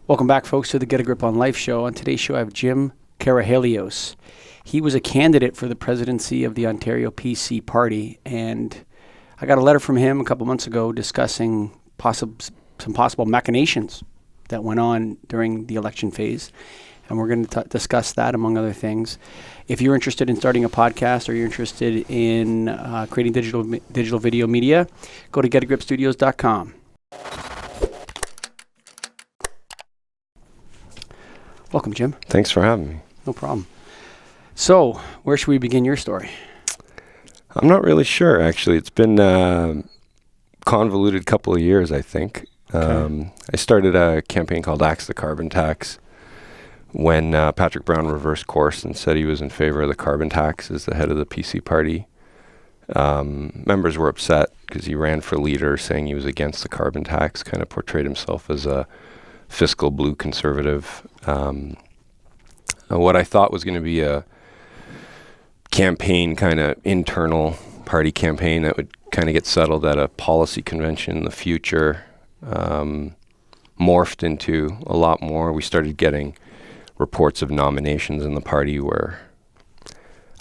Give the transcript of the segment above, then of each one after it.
Welcome back, folks, to the Get a Grip on Life show. On today's show, I have Jim Karahalios. He was a candidate for the presidency of the Ontario PC Party, and I got a letter from him a couple months ago discussing some possible machinations that went on during the election phase, and we're going to discuss that, among other things. If you're interested in starting a podcast or you're interested in creating digital video media, go to getagripstudios.com. Welcome, Jim. Thanks for having me. No problem. So, where should we begin your story? I'm not really sure, actually. It's been a convoluted couple of years, I think. Okay. I started a campaign called Axe the Carbon Tax when Patrick Brown reversed course and said he was in favor of the carbon tax as the head of the PC party. Members were upset because he ran for leader saying he was against the carbon tax, kind of portrayed himself as a fiscal blue conservative. What I thought was going to be a campaign, kind of internal party campaign that would kind of get settled at a policy convention in the future, morphed into a lot more. We started getting reports of nominations in the party where,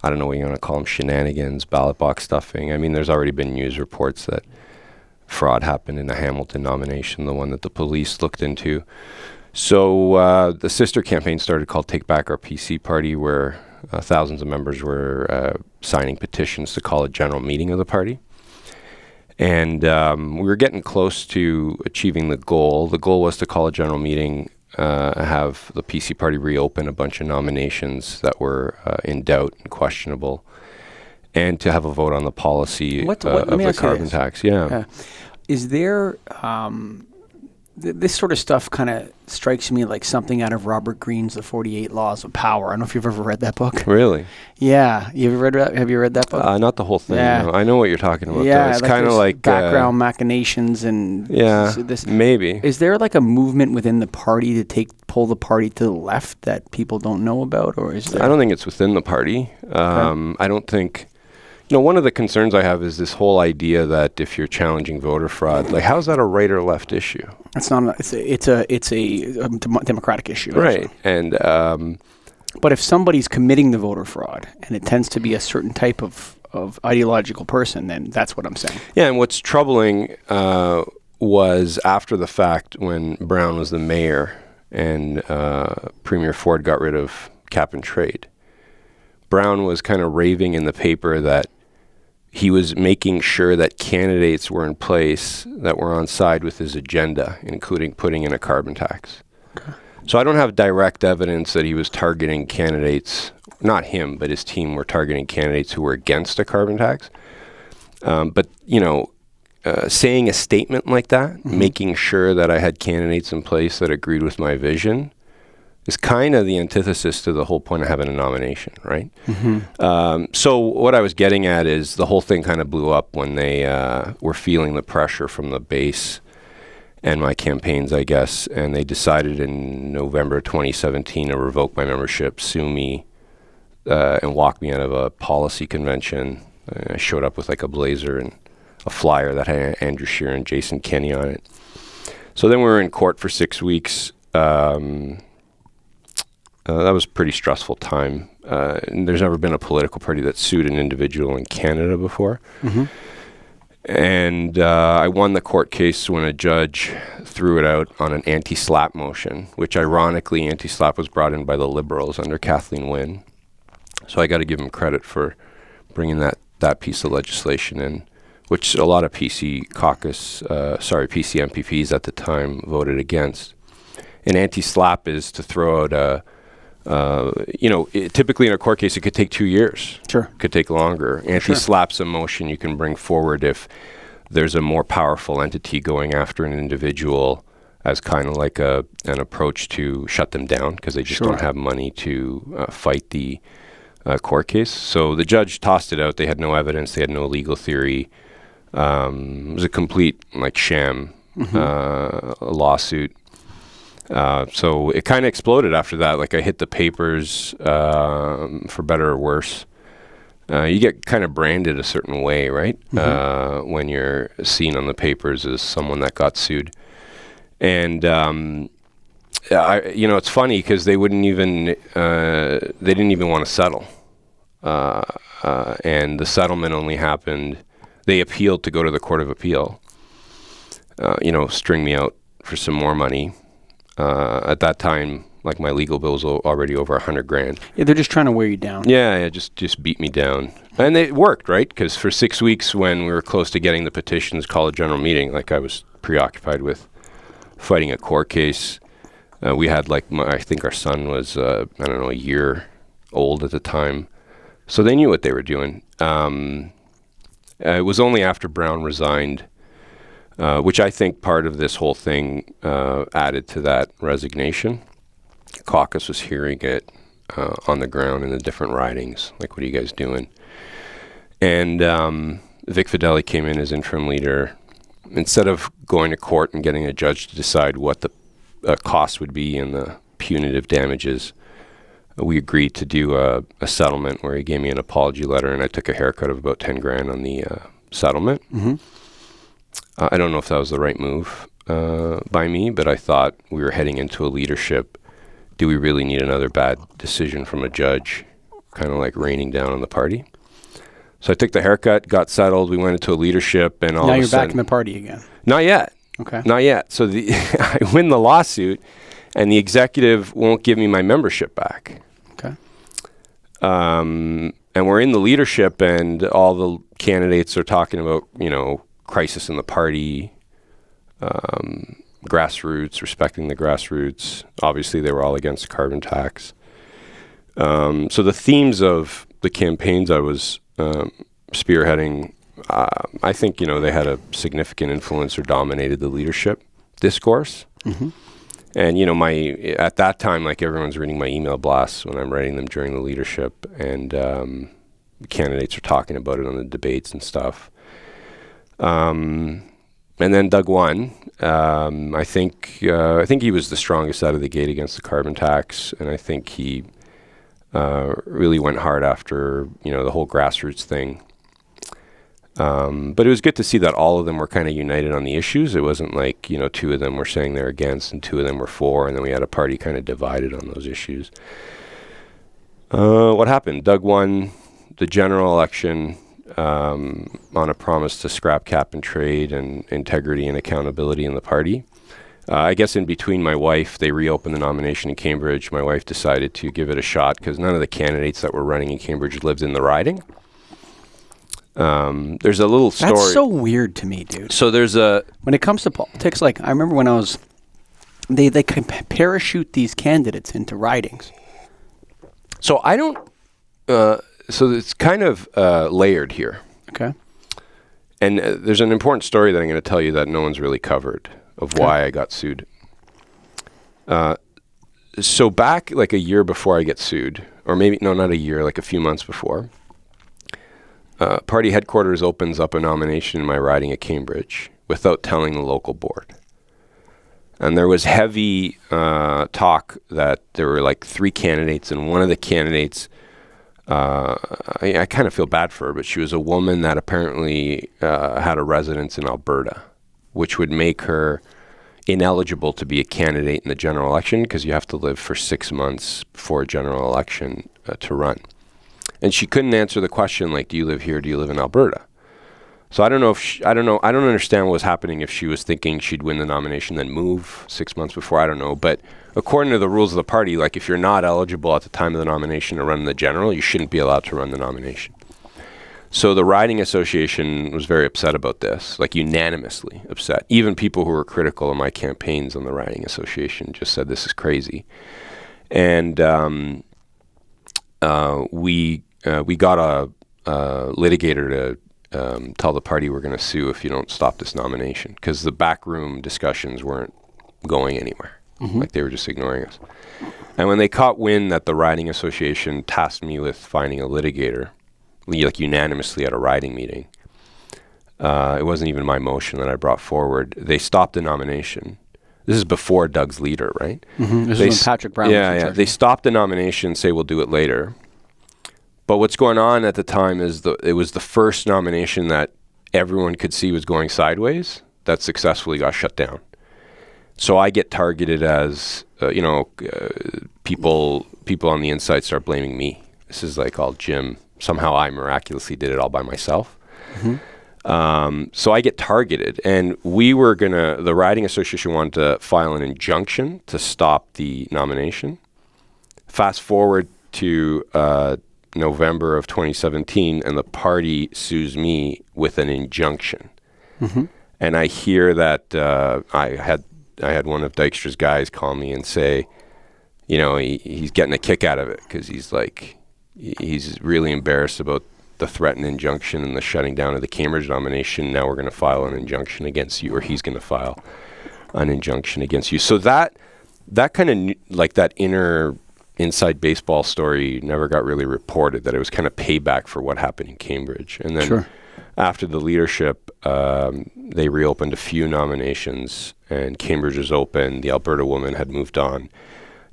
I don't know what you want to call them, shenanigans, ballot box stuffing. I mean, there's already been news reports that fraud happened in the Hamilton nomination, the one that the police looked into. So the sister campaign started called Take Back Our PC Party, where thousands of members were signing petitions to call a general meeting of the party. And we were getting close to achieving the goal. The goal was to call a general meeting, have the PC party reopen a bunch of nominations that were in doubt and questionable, and to have a vote on the policy of the carbon tax. Yeah. Is there, this sort of stuff kind of strikes me like something out of Robert Greene's The 48 Laws of Power. I don't know if you've ever read that book. Really? Yeah. Have you read that book? Not the whole thing. Yeah. No. I know what you're talking about. Yeah. It's kind of like background machinations and maybe. Is there like a movement within the party to pull the party to the left that people don't know about, or is there? I don't think it's within the party. Okay. I don't think. One of the concerns I have is this whole idea that if you're challenging voter fraud, like, how's that a right or left issue? It's not. It's a democratic issue, right? Also. And but if somebody's committing the voter fraud, and it tends to be a certain type of ideological person, then that's what I'm saying. Yeah, and what's troubling was after the fact when Brown was the mayor and Premier Ford got rid of cap and trade. Brown was kind of raving in the paper that he was making sure that candidates were in place that were on side with his agenda, including putting in a carbon tax. Okay. So I don't have direct evidence that he was targeting candidates, not him, but his team were targeting candidates who were against a carbon tax. But saying a statement like that, making sure that I had candidates in place that agreed with my vision, is kind of the antithesis to the whole point of having a nomination, right? Mm-hmm. So what I was getting at is the whole thing kind of blew up when they were feeling the pressure from the base and my campaigns, I guess, and they decided in November 2017 to revoke my membership, sue me, and walk me out of a policy convention. I showed up with like a blazer and a flyer that had Andrew Scheer and Jason Kenney on it. So then we were in court for 6 weeks. That was a pretty stressful time. And there's never been a political party that sued an individual in Canada before. Mm-hmm. And I won the court case when a judge threw it out on an anti-SLAPP motion, which ironically, anti-SLAPP was brought in by the Liberals under Kathleen Wynne. So I got to give him credit for bringing that piece of legislation in, which a lot of PC MPPs at the time voted against. And anti-SLAPP is to throw out typically in a court case, it could take 2 years. Sure. It could take longer. Anti-SLAPP's a motion you can bring forward if there's a more powerful entity going after an individual as kind of like an approach to shut them down because they just don't have money to fight the court case. So the judge tossed it out. They had no evidence. They had no legal theory. It was a complete sham lawsuit. So it kind of exploded after that. I hit the papers, for better or worse. You get kind of branded a certain way, right? Mm-hmm. When you're seen on the papers as someone that got sued. And It's funny because they didn't even want to settle. And the settlement only happened, they appealed to go to the Court of Appeal, string me out for some more money. At that time, like my legal bills were already over $100,000. Yeah, they're just trying to wear you down. Yeah, just beat me down. And it worked, right? Because for 6 weeks when we were close to getting the petitions called a general meeting, like I was preoccupied with fighting a court case. We had I think our son was, a year old at the time. So they knew what they were doing. It was only after Brown resigned, which I think part of this whole thing added to that resignation. Caucus was hearing it on the ground in the different ridings. Like, what are you guys doing? And Vic Fideli came in as interim leader. Instead of going to court and getting a judge to decide what the cost would be and the punitive damages, we agreed to do a settlement where he gave me an apology letter, and I took a haircut of about $10,000 on the settlement. Mm-hmm. I don't know if that was the right move by me, but I thought we were heading into a leadership. Do we really need another bad decision from a judge, kind of like raining down on the party? So I took the haircut, got settled. We went into a leadership, and all now of a you're sudden, back in the party again. Not yet. Okay. Not yet. So I win the lawsuit, and the executive won't give me my membership back. Okay. And we're in the leadership, and all the candidates are talking about, crisis in the party, grassroots, respecting the grassroots. Obviously, they were all against carbon tax. So the themes of the campaigns I was spearheading, I think, they had a significant influence or dominated the leadership discourse. Mm-hmm. And, at that time, like, everyone's reading my email blasts when I'm writing them during the leadership, and candidates are talking about it on the debates and stuff. And then Doug won. I think he was the strongest out of the gate against the carbon tax, and I think he really went hard after, the whole grassroots thing. But it was good to see that all of them were kind of united on the issues. It wasn't like, two of them were saying they're against and two of them were for, and then we had a party kind of divided on those issues. What happened? Doug won the general election on a promise to scrap cap and trade and integrity and accountability in the party. I guess in between, my wife, they reopened the nomination in Cambridge. My wife decided to give it a shot because none of the candidates that were running in Cambridge lived in the riding. There's a little story. That's so weird to me, dude. So when it comes to politics, like, I remember when I was, they can parachute these candidates into ridings. So I don't, so it's kind of layered here. Okay. And there's an important story that I'm going to tell you that no one's really covered of why I got sued. So back like a year before I get sued, or maybe, no, not a year, like a few months before, party headquarters opens up a nomination in my riding at Cambridge without telling the local board. And there was heavy talk that there were like 3 candidates, and one of the candidates, I kind of feel bad for her, but she was a woman that apparently had a residence in Alberta, which would make her ineligible to be a candidate in the general election because you have to live for 6 months before a general election to run. And she couldn't answer the question, like, do you live here? Do you live in Alberta? So I don't know if I don't understand what was happening if she was thinking she'd win the nomination, then move 6 months before. I don't know. But according to the rules of the party, like, if you're not eligible at the time of the nomination to run in the general, you shouldn't be allowed to run the nomination. So the riding association was very upset about this, like unanimously upset. Even people who were critical of my campaigns on the riding association just said this is crazy. And we got a litigator to tell the party we're going to sue if you don't stop this nomination, because the backroom discussions weren't going anywhere. Mm-hmm. Like, they were just ignoring us. And when they caught wind that the riding association tasked me with finding a litigator, like unanimously at a riding meeting, it wasn't even my motion that I brought forward. They stopped the nomination. This is before Doug's leader, right? Mm-hmm. This is when Patrick Brown was in charge. They stopped the nomination, say we'll do it later. But what's going on at the time is it was the first nomination that everyone could see was going sideways that successfully got shut down. So I get targeted as, people on the inside start blaming me. This is like all Jim. Somehow I miraculously did it all by myself. So I get targeted, and the riding association wanted to file an injunction to stop the nomination. Fast forward to November of 2017, and the party sues me with an injunction. And I hear that I had one of Dykstra's guys call me and say, he's getting a kick out of it because he's really embarrassed about the threatened injunction and the shutting down of the Cambridge nomination. Now we're going to file an injunction against you, or he's going to file an injunction against you. So that kind of like that inside baseball story never got really reported, that it was kind of payback for what happened in Cambridge. And then after the leadership, they reopened a few nominations, and Cambridge was open. The Alberta woman had moved on.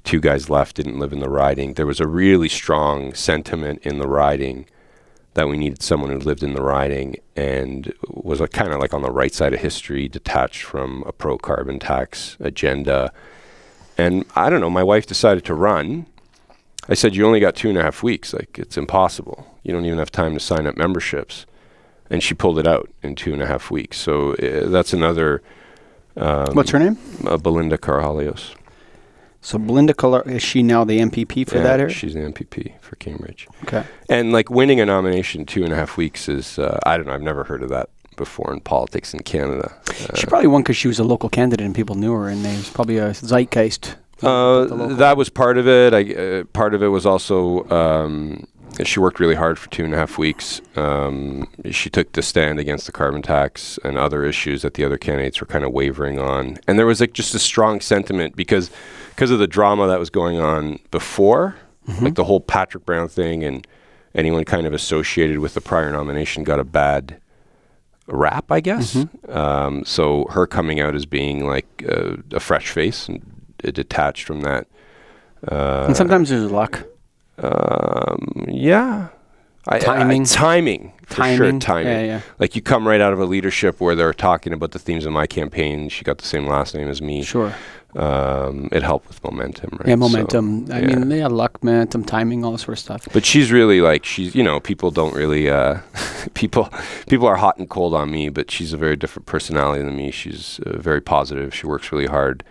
2 guys left, didn't live in the riding. There was a really strong sentiment in the riding that we needed someone who lived in the riding and was kind of like on the right side of history, detached from a pro-carbon tax agenda. And I don't know, my wife decided to run. I said, you only got 2.5 weeks. Like, it's impossible. You don't even have time to sign up memberships. And she pulled it out in 2.5 weeks. So that's another... What's her name? Belinda Karahalios. So Belinda is she now the MPP for that area? She's the MPP for Cambridge. Okay. And like winning a nomination 2.5 weeks is, I don't know, I've never heard of that before in politics in Canada. She probably won because she was a local candidate and people knew her, and there was probably a zeitgeist. That was part of it. Part of it was also she worked really hard for 2.5 weeks. She took the stand against the carbon tax and other issues that the other candidates were kind of wavering on. And there was like just a strong sentiment because of the drama that was going on before, like the whole Patrick Brown thing, and anyone kind of associated with the prior nomination got a bad rap, I guess. So her coming out as being like a fresh face and detached from that. And sometimes there's luck. Yeah. Timing. For sure, timing. Yeah. Like you come right out of a leadership where they're talking about the themes of my campaign. She got the same last name as me. Sure. It helped with momentum, right? Yeah, momentum. So, I mean, luck, momentum, timing, all that sort of stuff. But she's really like, people don't really, people are hot and cold on me, but she's a very different personality than me. She's very positive. She works really hard.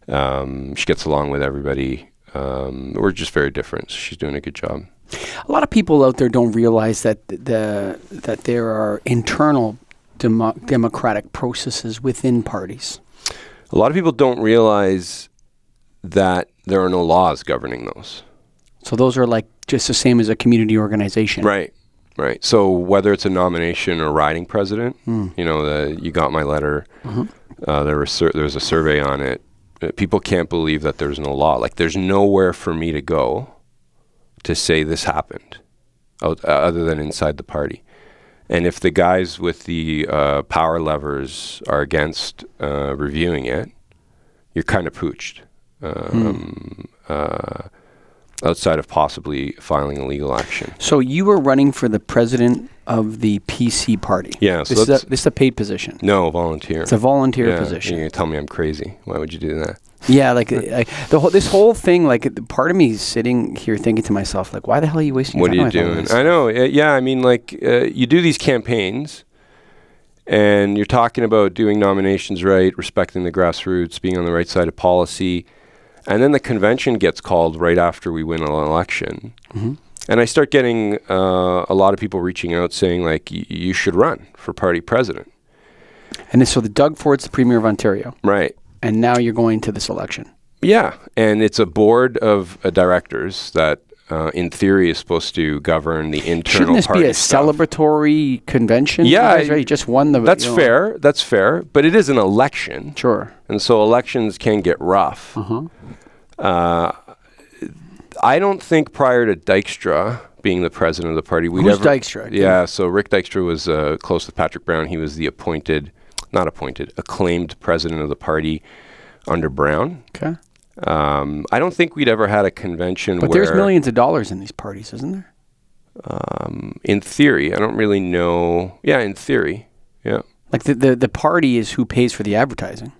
She gets along with everybody. We're just very different. So she's doing a good job. A lot of people out there don't realize that that there are internal democratic processes within parties. A lot of people don't realize that there are no laws governing those. So those are like just the same as a community organization. Right. So whether it's a nomination or riding president, you got my letter. There was a survey on it. People can't believe that there's no law. Like there's nowhere for me to go to say this happened other than inside the party. And if the guys with the power levers are against reviewing it, you're kind of pooched. Outside of possibly filing a legal action. So you were running for the president of the PC party. Yeah. So this is a paid position. No, volunteer. It's a volunteer position. You're going to tell me I'm crazy. Why would you do that? Yeah, this whole thing, like part of me is sitting here thinking to myself, like, why the hell are you wasting your time? What are you doing? I know. Yeah, I mean, like, you do these campaigns, and you're talking about doing nominations right, respecting the grassroots, being on the right side of policy, and then the convention gets called right after we win an election. And I start getting a lot of people reaching out saying, like, you should run for party president. And so Doug Ford's the Premier of Ontario. Right. And now you're going to this election. Yeah, and it's a board of directors that, in theory, is supposed to govern the internal party. Shouldn't this be a celebratory convention? Yeah, you just won the. That's fair. That's fair. But it is an election. Sure. And so elections can get rough. I don't think prior to Dykstra being the president of the party, Who's Dykstra? Yeah, so Rick Dykstra was close with Patrick Brown. He was the acclaimed president of the party under Brown. Okay. I don't think we'd ever had a convention but there's millions of dollars in these parties, isn't there? In theory. I don't really know. Yeah, in theory. Yeah. Like the party is who pays for the advertising.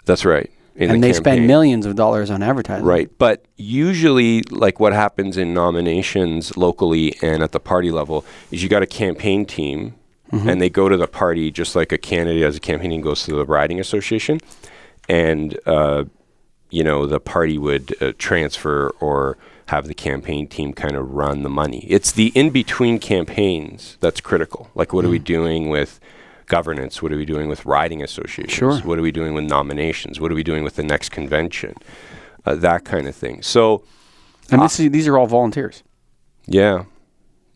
That's right. And they spend millions of dollars on advertising. Right. But usually, like what happens in nominations locally and at the party level is you got a campaign team and they go to the party just like a candidate as a campaign team goes to the riding association. And, the party would transfer or have the campaign team kind of run the money. It's the in-between campaigns that's critical. Like, what are we doing with governance? What are we doing with riding associations? Sure. What are we doing with nominations? What are we doing with the next convention? That kind of thing. So, and these are all volunteers. Yeah.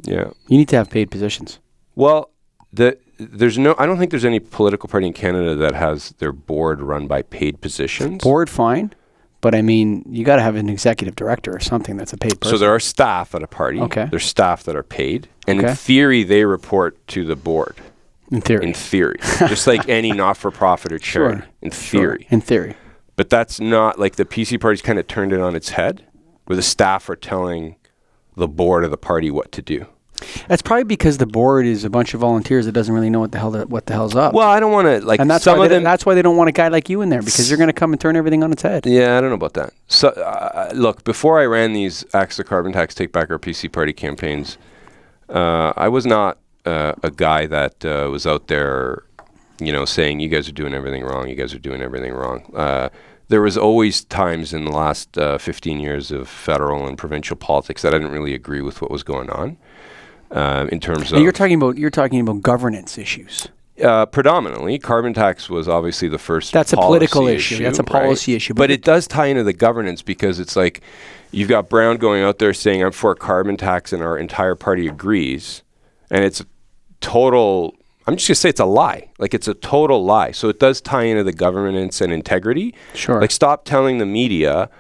You need to have paid positions. Well, I don't think there's any political party in Canada that has their board run by paid positions. Board, fine. But I mean, you got to have an executive director or something that's a paid person. So there are staff at a party. Okay. There's staff that are paid. And in theory, they report to the board. In theory. Just like any not-for-profit or charity. Sure. In theory. In theory. But that's not, like the PC party's kind of turned it on its head, where the staff are telling the board of the party what to do. That's probably because the board is a bunch of volunteers that doesn't really know what the hell's up. Well, I don't want to, like, and that's why they don't want a guy like you in there, because you're going to come and turn everything on its head. Yeah, I don't know about that. So, look, before I ran these Axe the Carbon Tax, Take Back Our PC Party campaigns, I was not a guy that was out there, saying, you guys are doing everything wrong, you guys are doing everything wrong. There was always times in the last 15 years of federal and provincial politics that I didn't really agree with what was going on. In terms of... You're talking about governance issues. Predominantly. Carbon tax was obviously the first That's a political issue. That's a policy issue. But it does tie into the governance, because it's like you've got Brown going out there saying, I'm for a carbon tax, and our entire party agrees. And it's total... I'm just going to say it's a lie. Like, it's a total lie. So it does tie into the governance and integrity. Sure. Like, stop telling the media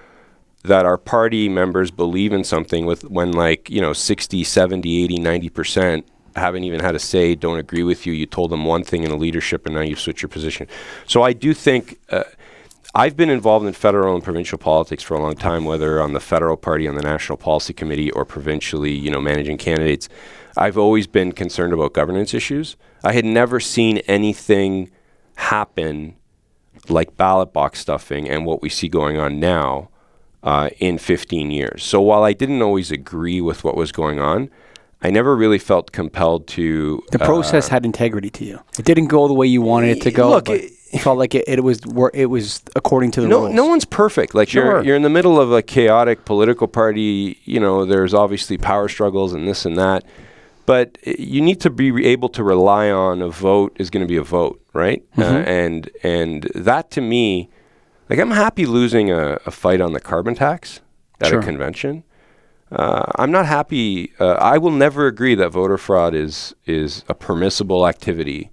that our party members believe in something when 60, 70, 80, 90% haven't even had a say, don't agree with you. You told them one thing in the leadership and now you've switched your position. So I do think I've been involved in federal and provincial politics for a long time, whether on the federal party, on the National Policy Committee, or provincially, managing candidates. I've always been concerned about governance issues. I had never seen anything happen like ballot box stuffing and what we see going on now in 15 years. So while I didn't always agree with what was going on, I never really felt compelled to... The process had integrity to you. It didn't go the way you wanted it to go, look, but it felt like it was according to the rules. No one's perfect. Like, sure. You're in the middle of a chaotic political party. There's obviously power struggles and this and that. But you need to be able to rely on a vote is going to be a vote, right? And that, to me... Like, I'm happy losing a fight on the carbon tax at a convention. I'm not happy. I will never agree that voter fraud is a permissible activity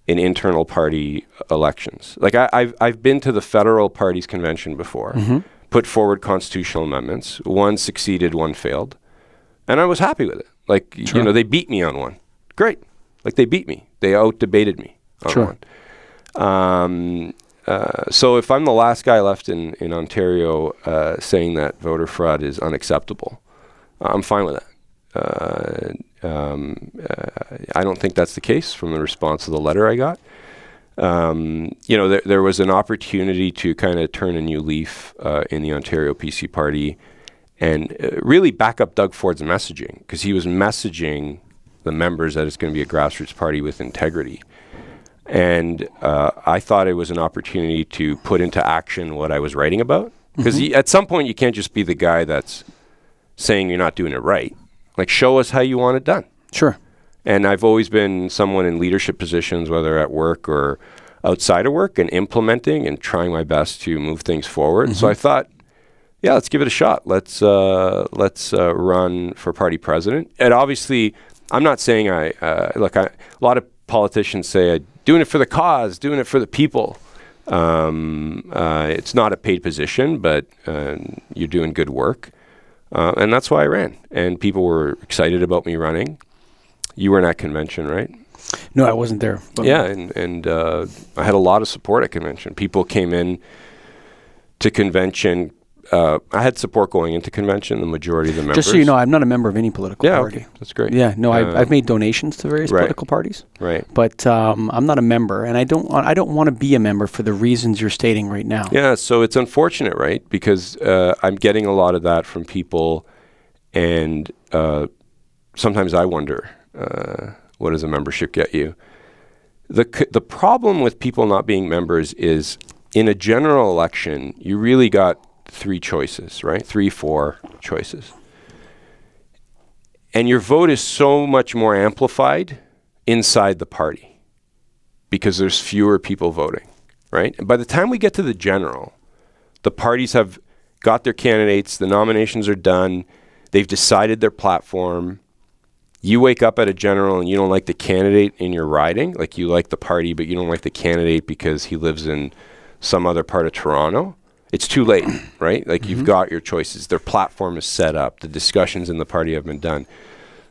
in internal party elections. Like, I've been to the federal party's convention before, put forward constitutional amendments. One succeeded, one failed. And I was happy with it. Like, they beat me on one. Great. Like, they beat me. They out-debated me on one. So if I'm the last guy left in Ontario saying that voter fraud is unacceptable, I'm fine with that. I don't think that's the case from the response to the letter I got. There was an opportunity to kind of turn a new leaf in the Ontario PC party and really back up Doug Ford's messaging, because he was messaging the members that it's going to be a grassroots party with integrity. And I thought it was an opportunity to put into action what I was writing about. Because at some point, you can't just be the guy that's saying you're not doing it right. Like, show us how you want it done. Sure. And I've always been someone in leadership positions, whether at work or outside of work, and implementing and trying my best to move things forward. So I thought, yeah, let's give it a shot. Let's run for party president. And obviously, I'm not saying a lot of politicians say, doing it for the cause, doing it for the people. It's not a paid position, but you're doing good work. And that's why I ran. And people were excited about me running. You were in that convention, right? No, I wasn't there. Yeah, and I had a lot of support at convention. People came in to convention I had support going into convention. The majority of the members. Just so you know, I'm not a member of any political party. Okay. That's great. Yeah, no, I've made donations to various political parties. Right. But I'm not a member, and I don't want to be a member for the reasons you're stating right now. Yeah, so it's unfortunate, right? Because I'm getting a lot of that from people, and sometimes I wonder, what does a membership get you? The problem with people not being members is, in a general election, you really got 3 choices, right? 3, 4 choices. And your vote is so much more amplified inside the party because there's fewer people voting, right? And by the time we get to the general, the parties have got their candidates, the nominations are done, they've decided their platform. You wake up at a general and you don't like the candidate in your riding, like you like the party, but you don't like the candidate because he lives in some other part of Toronto. It's too late, right? Like you've got your choices. Their platform is set up. The discussions in the party have been done.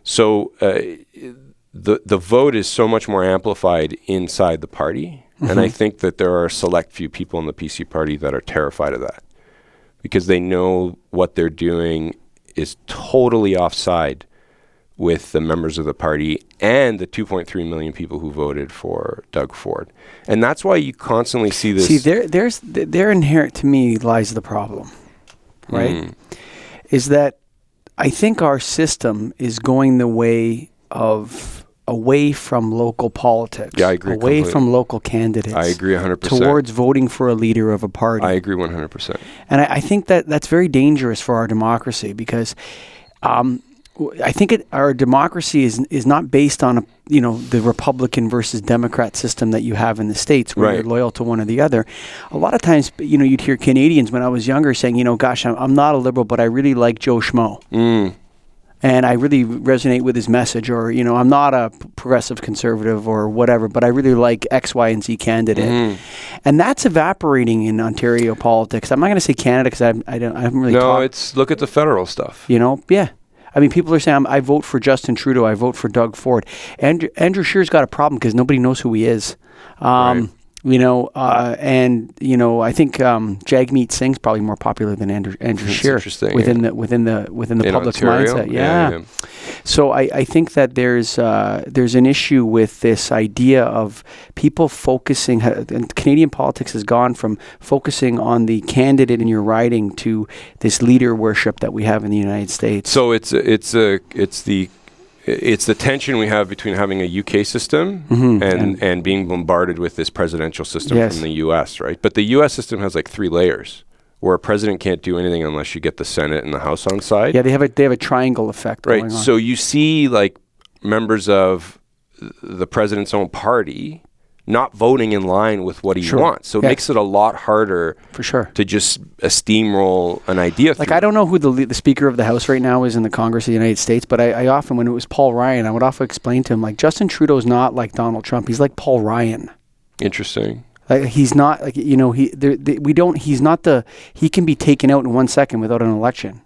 So the vote is so much more amplified inside the party. And I think that there are a select few people in the PC party that are terrified of that because they know what they're doing is totally offside with the members of the party and the 2.3 million people who voted for Doug Ford. And that's why you constantly see this. See, there inherent to me lies the problem, right? Is that I think our system is going the way of away from local politics. Yeah, I agree. Away completely. from local candidates. I agree 100%. Towards voting for a leader of a party. I agree 100%. And I think that that's very dangerous for our democracy because I think our democracy is not based on the Republican versus Democrat system that you have in the States where you're loyal to one or the other. A lot of times, you'd hear Canadians when I was younger saying, gosh, I'm not a liberal, but I really like Joe Schmo. And I really resonate with his message, or, I'm not a progressive conservative or whatever, but I really like X, Y, and Z candidate. And that's evaporating in Ontario politics. I'm not going to say Canada because I haven't really talked. Look at the federal stuff. Yeah. I mean, people are saying, I vote for Justin Trudeau, I vote for Doug Ford. Andrew Scheer's got a problem because nobody knows who he is. I think Jagmeet Singh's probably more popular than Andrew Scheer within the public's Ontario? mindset. Yeah. So I think that there's an issue with this idea of people focusing. And Canadian politics has gone from focusing on the candidate in your riding to this leader worship that we have in the United States. So it's the tension we have between having a UK system and being bombarded with this presidential system from the US, right? But the US system has like 3 layers where a president can't do anything unless you get the Senate and the House on side. Yeah, they have a triangle effect going on. So you see like members of the president's own party not voting in line with what he wants. So it makes it a lot harder to just steamroll an idea through. Like, I don't know who the Speaker of the House right now is in the Congress of the United States, but I often, when it was Paul Ryan, I would often explain to him, like, Justin Trudeau's not like Donald Trump. He's like Paul Ryan. Interesting. Like, he's not, like, he can be taken out in 1 second without an election.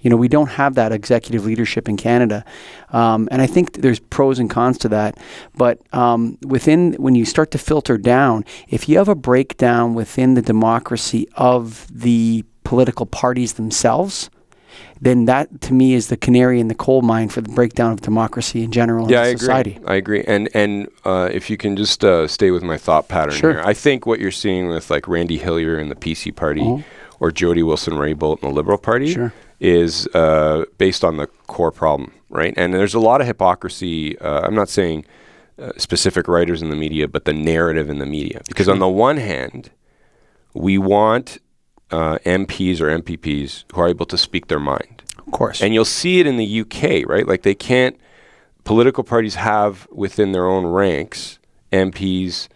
We don't have that executive leadership in Canada. And I think there's pros and cons to that. But when you start to filter down, if you have a breakdown within the democracy of the political parties themselves, then that, to me, is the canary in the coal mine for the breakdown of democracy in general in society. I agree. And if you can just stay with my thought pattern here, I think what you're seeing with like Randy Hillier in the PC party or Jody Wilson-Raybould in the Liberal Party is based on the core problem, right? And there's a lot of hypocrisy. I'm not saying specific writers in the media, but the narrative in the media. Because on the one hand, we want MPs or MPPs who are able to speak their mind. Of course. And you'll see it in the UK, right? Like political parties have within their own ranks MPs.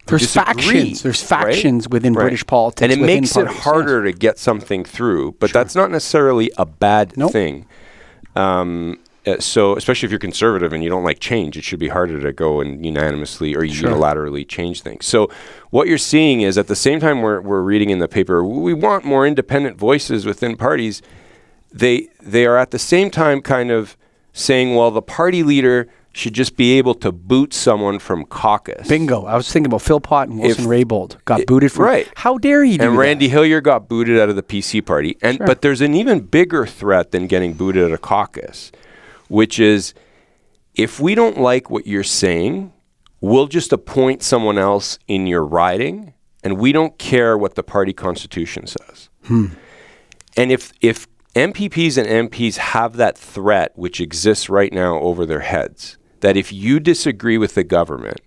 There's factions within British politics. And it makes it harder to get something through, but that's not necessarily a bad thing. So especially if you're conservative and you don't like change, it should be harder to go and unanimously or unilaterally change things. So what you're seeing is at the same time we're reading in the paper, we want more independent voices within parties. They are at the same time kind of saying, well, the party leader should just be able to boot someone from caucus. Bingo. I was thinking about Phil Pott and Wilson Raybould got booted from. Right. How dare he do And that? Randy Hillier got booted out of the PC party. But there's an even bigger threat than getting booted out of caucus, which is if we don't like what you're saying, we'll just appoint someone else in your riding, and we don't care what the party constitution says. And if MPPs and MPs have that threat, which exists right now over their heads, that if you disagree with the government,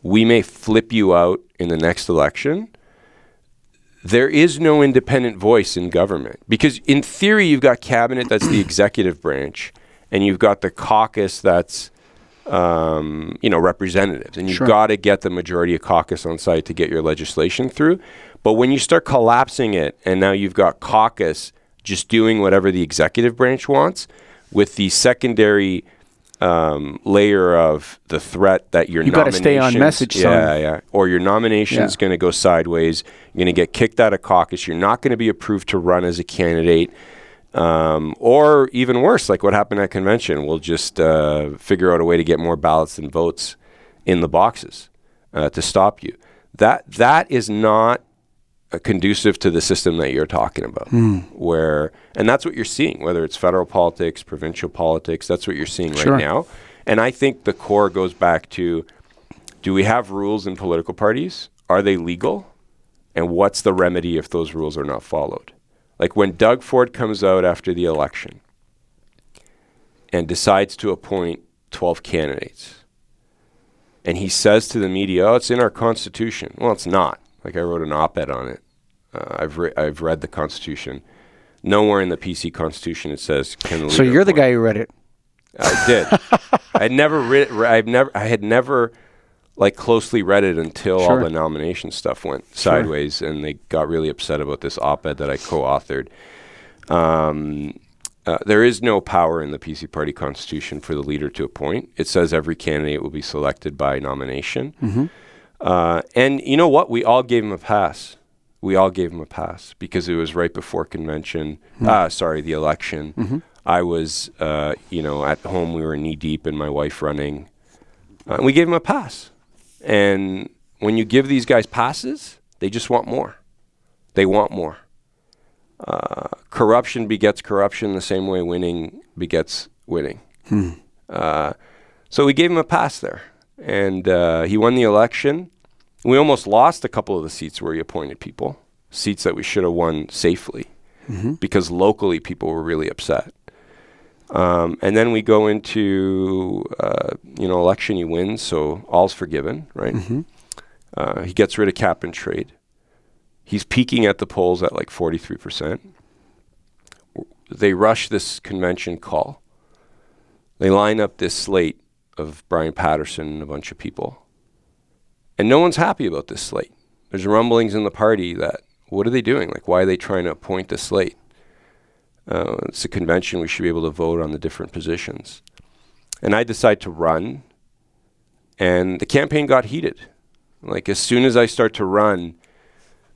we may flip you out in the next election, there is no independent voice in government. Because in theory, you've got cabinet, that's the executive branch, and you've got the caucus that's, representatives. And you've got to get the majority of caucus on side to get your legislation through. But when you start collapsing it, and now you've got caucus just doing whatever the executive branch wants, with the secondary layer of the threat that your you got to stay on message, son. Or your nomination is going to go sideways. You're going to get kicked out of caucus. You're not going to be approved to run as a candidate. Or even worse, like what happened at convention, we'll just figure out a way to get more ballots and votes in the boxes to stop you. That is not conducive to the system that you're talking about, and that's what you're seeing, whether it's federal politics, provincial politics, that's what you're seeing right now. And I think the core goes back to, do we have rules in political parties? Are they legal? And what's the remedy if those rules are not followed? Like when Doug Ford comes out after the election and decides to appoint 12 candidates, and he says to the media, oh, it's in our Constitution. Well, it's not. Like I wrote an op-ed on it. I've read the Constitution. Nowhere in the PC Constitution it says can the leader. So you're the appoint. guy who read it. I did. I had never like closely read it until all the nomination stuff went sideways, and they got really upset about this op-ed that I co-authored. There is no power in the PC Party Constitution for the leader to appoint. It says every candidate will be selected by nomination. And you know what? We all gave him a pass. Because it was right before convention. The election. I was, at home. We were knee deep in my wife running. And we gave him a pass. And when you give these guys passes, they just want more. They want more. Corruption begets corruption the same way winning begets winning. So we gave him a pass there. And he won the election. We almost lost a couple of the seats where he appointed people, seats that we should have won safely, because locally people were really upset. And then we go into, election, he wins, so all's forgiven, right? He gets rid of cap and trade. He's peaking at the polls at like 43%. They rush this convention call. They line up this slate of Brian Patterson and a bunch of people. And no one's happy about this slate. There's rumblings in the party that, what are they doing? Like, why are they trying to appoint this slate? It's a convention. We should be able to vote on the different positions. And I decide to run, and the campaign got heated. Like, as soon as I start to run,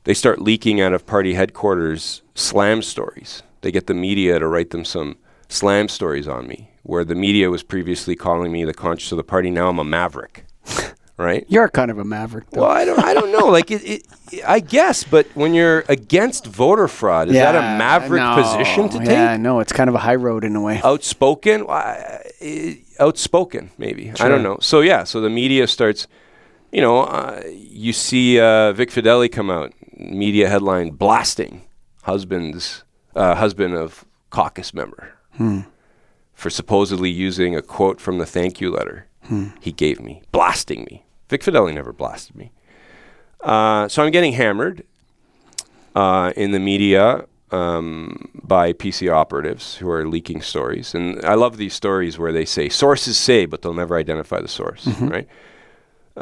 they start leaking out of party headquarters slam stories. They get the media to write them some slam stories on me, where the media was previously calling me the conscience of the party. Now I'm a maverick. Right? You're kind of a maverick, though. Well, I don't know. Like, I guess, but when you're against voter fraud, is that a maverick position to take? Yeah, no, it's kind of a high road in a way. Outspoken? Outspoken, maybe. I don't know. So, so the media starts, you see Vic Fideli come out, media headline, blasting husband of caucus member for supposedly using a quote from the thank you letter he gave me, blasting me. Vic Fideli never blasted me. So I'm getting hammered in the media by PC operatives who are leaking stories. And I love these stories where they say, sources say, but they'll never identify the source, right?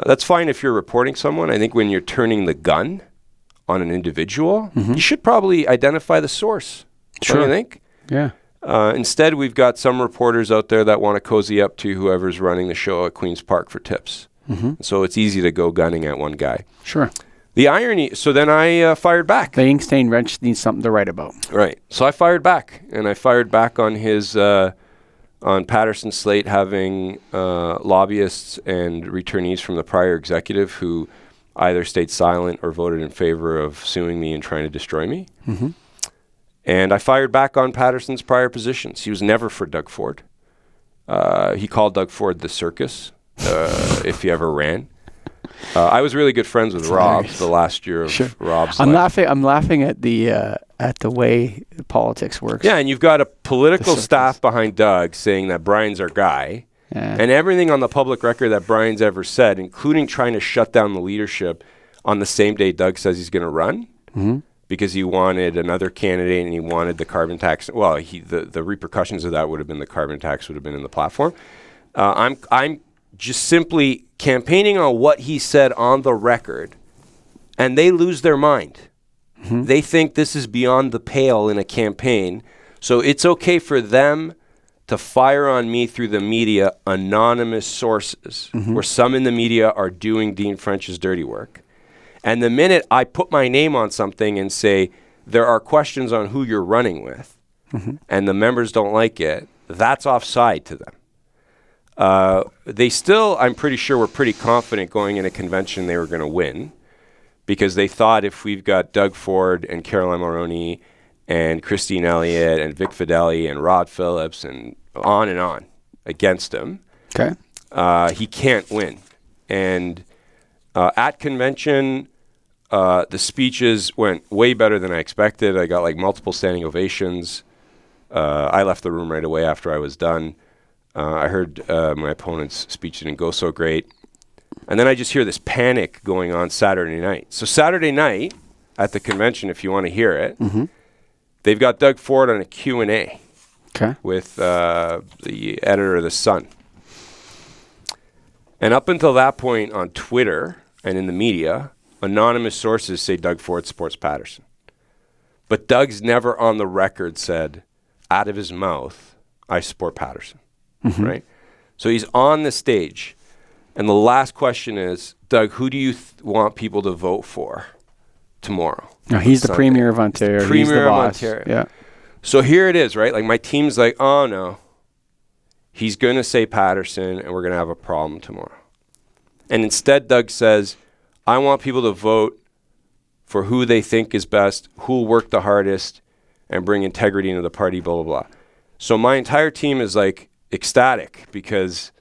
That's fine if you're reporting someone. I think when you're turning the gun on an individual, you should probably identify the source. Don't you think? Yeah. Instead, we've got some reporters out there that want to cozy up to whoever's running the show at Queen's Park for tips. So it's easy to go gunning at one guy. Sure. The irony, so then I fired back. The ink stain wrench needs something to write about. Right. So I fired back, and I fired back on his on Patterson's slate having lobbyists and returnees from the prior executive who either stayed silent or voted in favor of suing me and trying to destroy me. Mm-hmm. And I fired back on Patterson's prior positions. He was never for Doug Ford. He called Doug Ford the circus if he ever ran. I was really good friends with Rob the last year of Rob's life. I'm laughing at the way politics works. Yeah, and you've got a political staff behind Doug saying that Brian's our guy. Yeah. And everything on the public record that Brian's ever said, including trying to shut down the leadership on the same day Doug says he's going to run. Mm-hmm. Because he wanted another candidate and he wanted the carbon tax. Well, the repercussions of that would have been the carbon tax would have been in the platform. I'm just simply campaigning on what he said on the record, and they lose their mind. Mm-hmm. They think this is beyond the pale in a campaign. So it's okay for them to fire on me through the media, anonymous sources, where some in the media are doing Dean French's dirty work. And the minute I put my name on something and say, there are questions on who you're running with, and the members don't like it, that's offside to them. They still, I'm pretty sure, were pretty confident going in a convention they were going to win, because they thought if we've got Doug Ford and Caroline Mulroney and Christine Elliott and Vic Fideli and Rod Phillips and on against him, he can't win. And at convention, the speeches went way better than I expected. I got like multiple standing ovations. I left the room right away after I was done. I heard my opponent's speech didn't go so great. And then I just hear this panic going on Saturday night. So Saturday night at the convention, if you want to hear it, they've got Doug Ford on a Q&A with the editor of The Sun. And up until that point on Twitter and in the media, anonymous sources say Doug Ford supports Patterson. But Doug's never on the record said, out of his mouth, I support Patterson, right? So he's on the stage. And the last question is, Doug, who do you want people to vote for tomorrow? No, he's the Premier of Ontario. He's the boss. Yeah. So here it is, right? Like my team's like, oh no, he's going to say Patterson and we're going to have a problem tomorrow. And instead, Doug says, I want people to vote for who they think is best, who will work the hardest, and bring integrity into the party, blah, blah, blah. So my entire team is like ecstatic because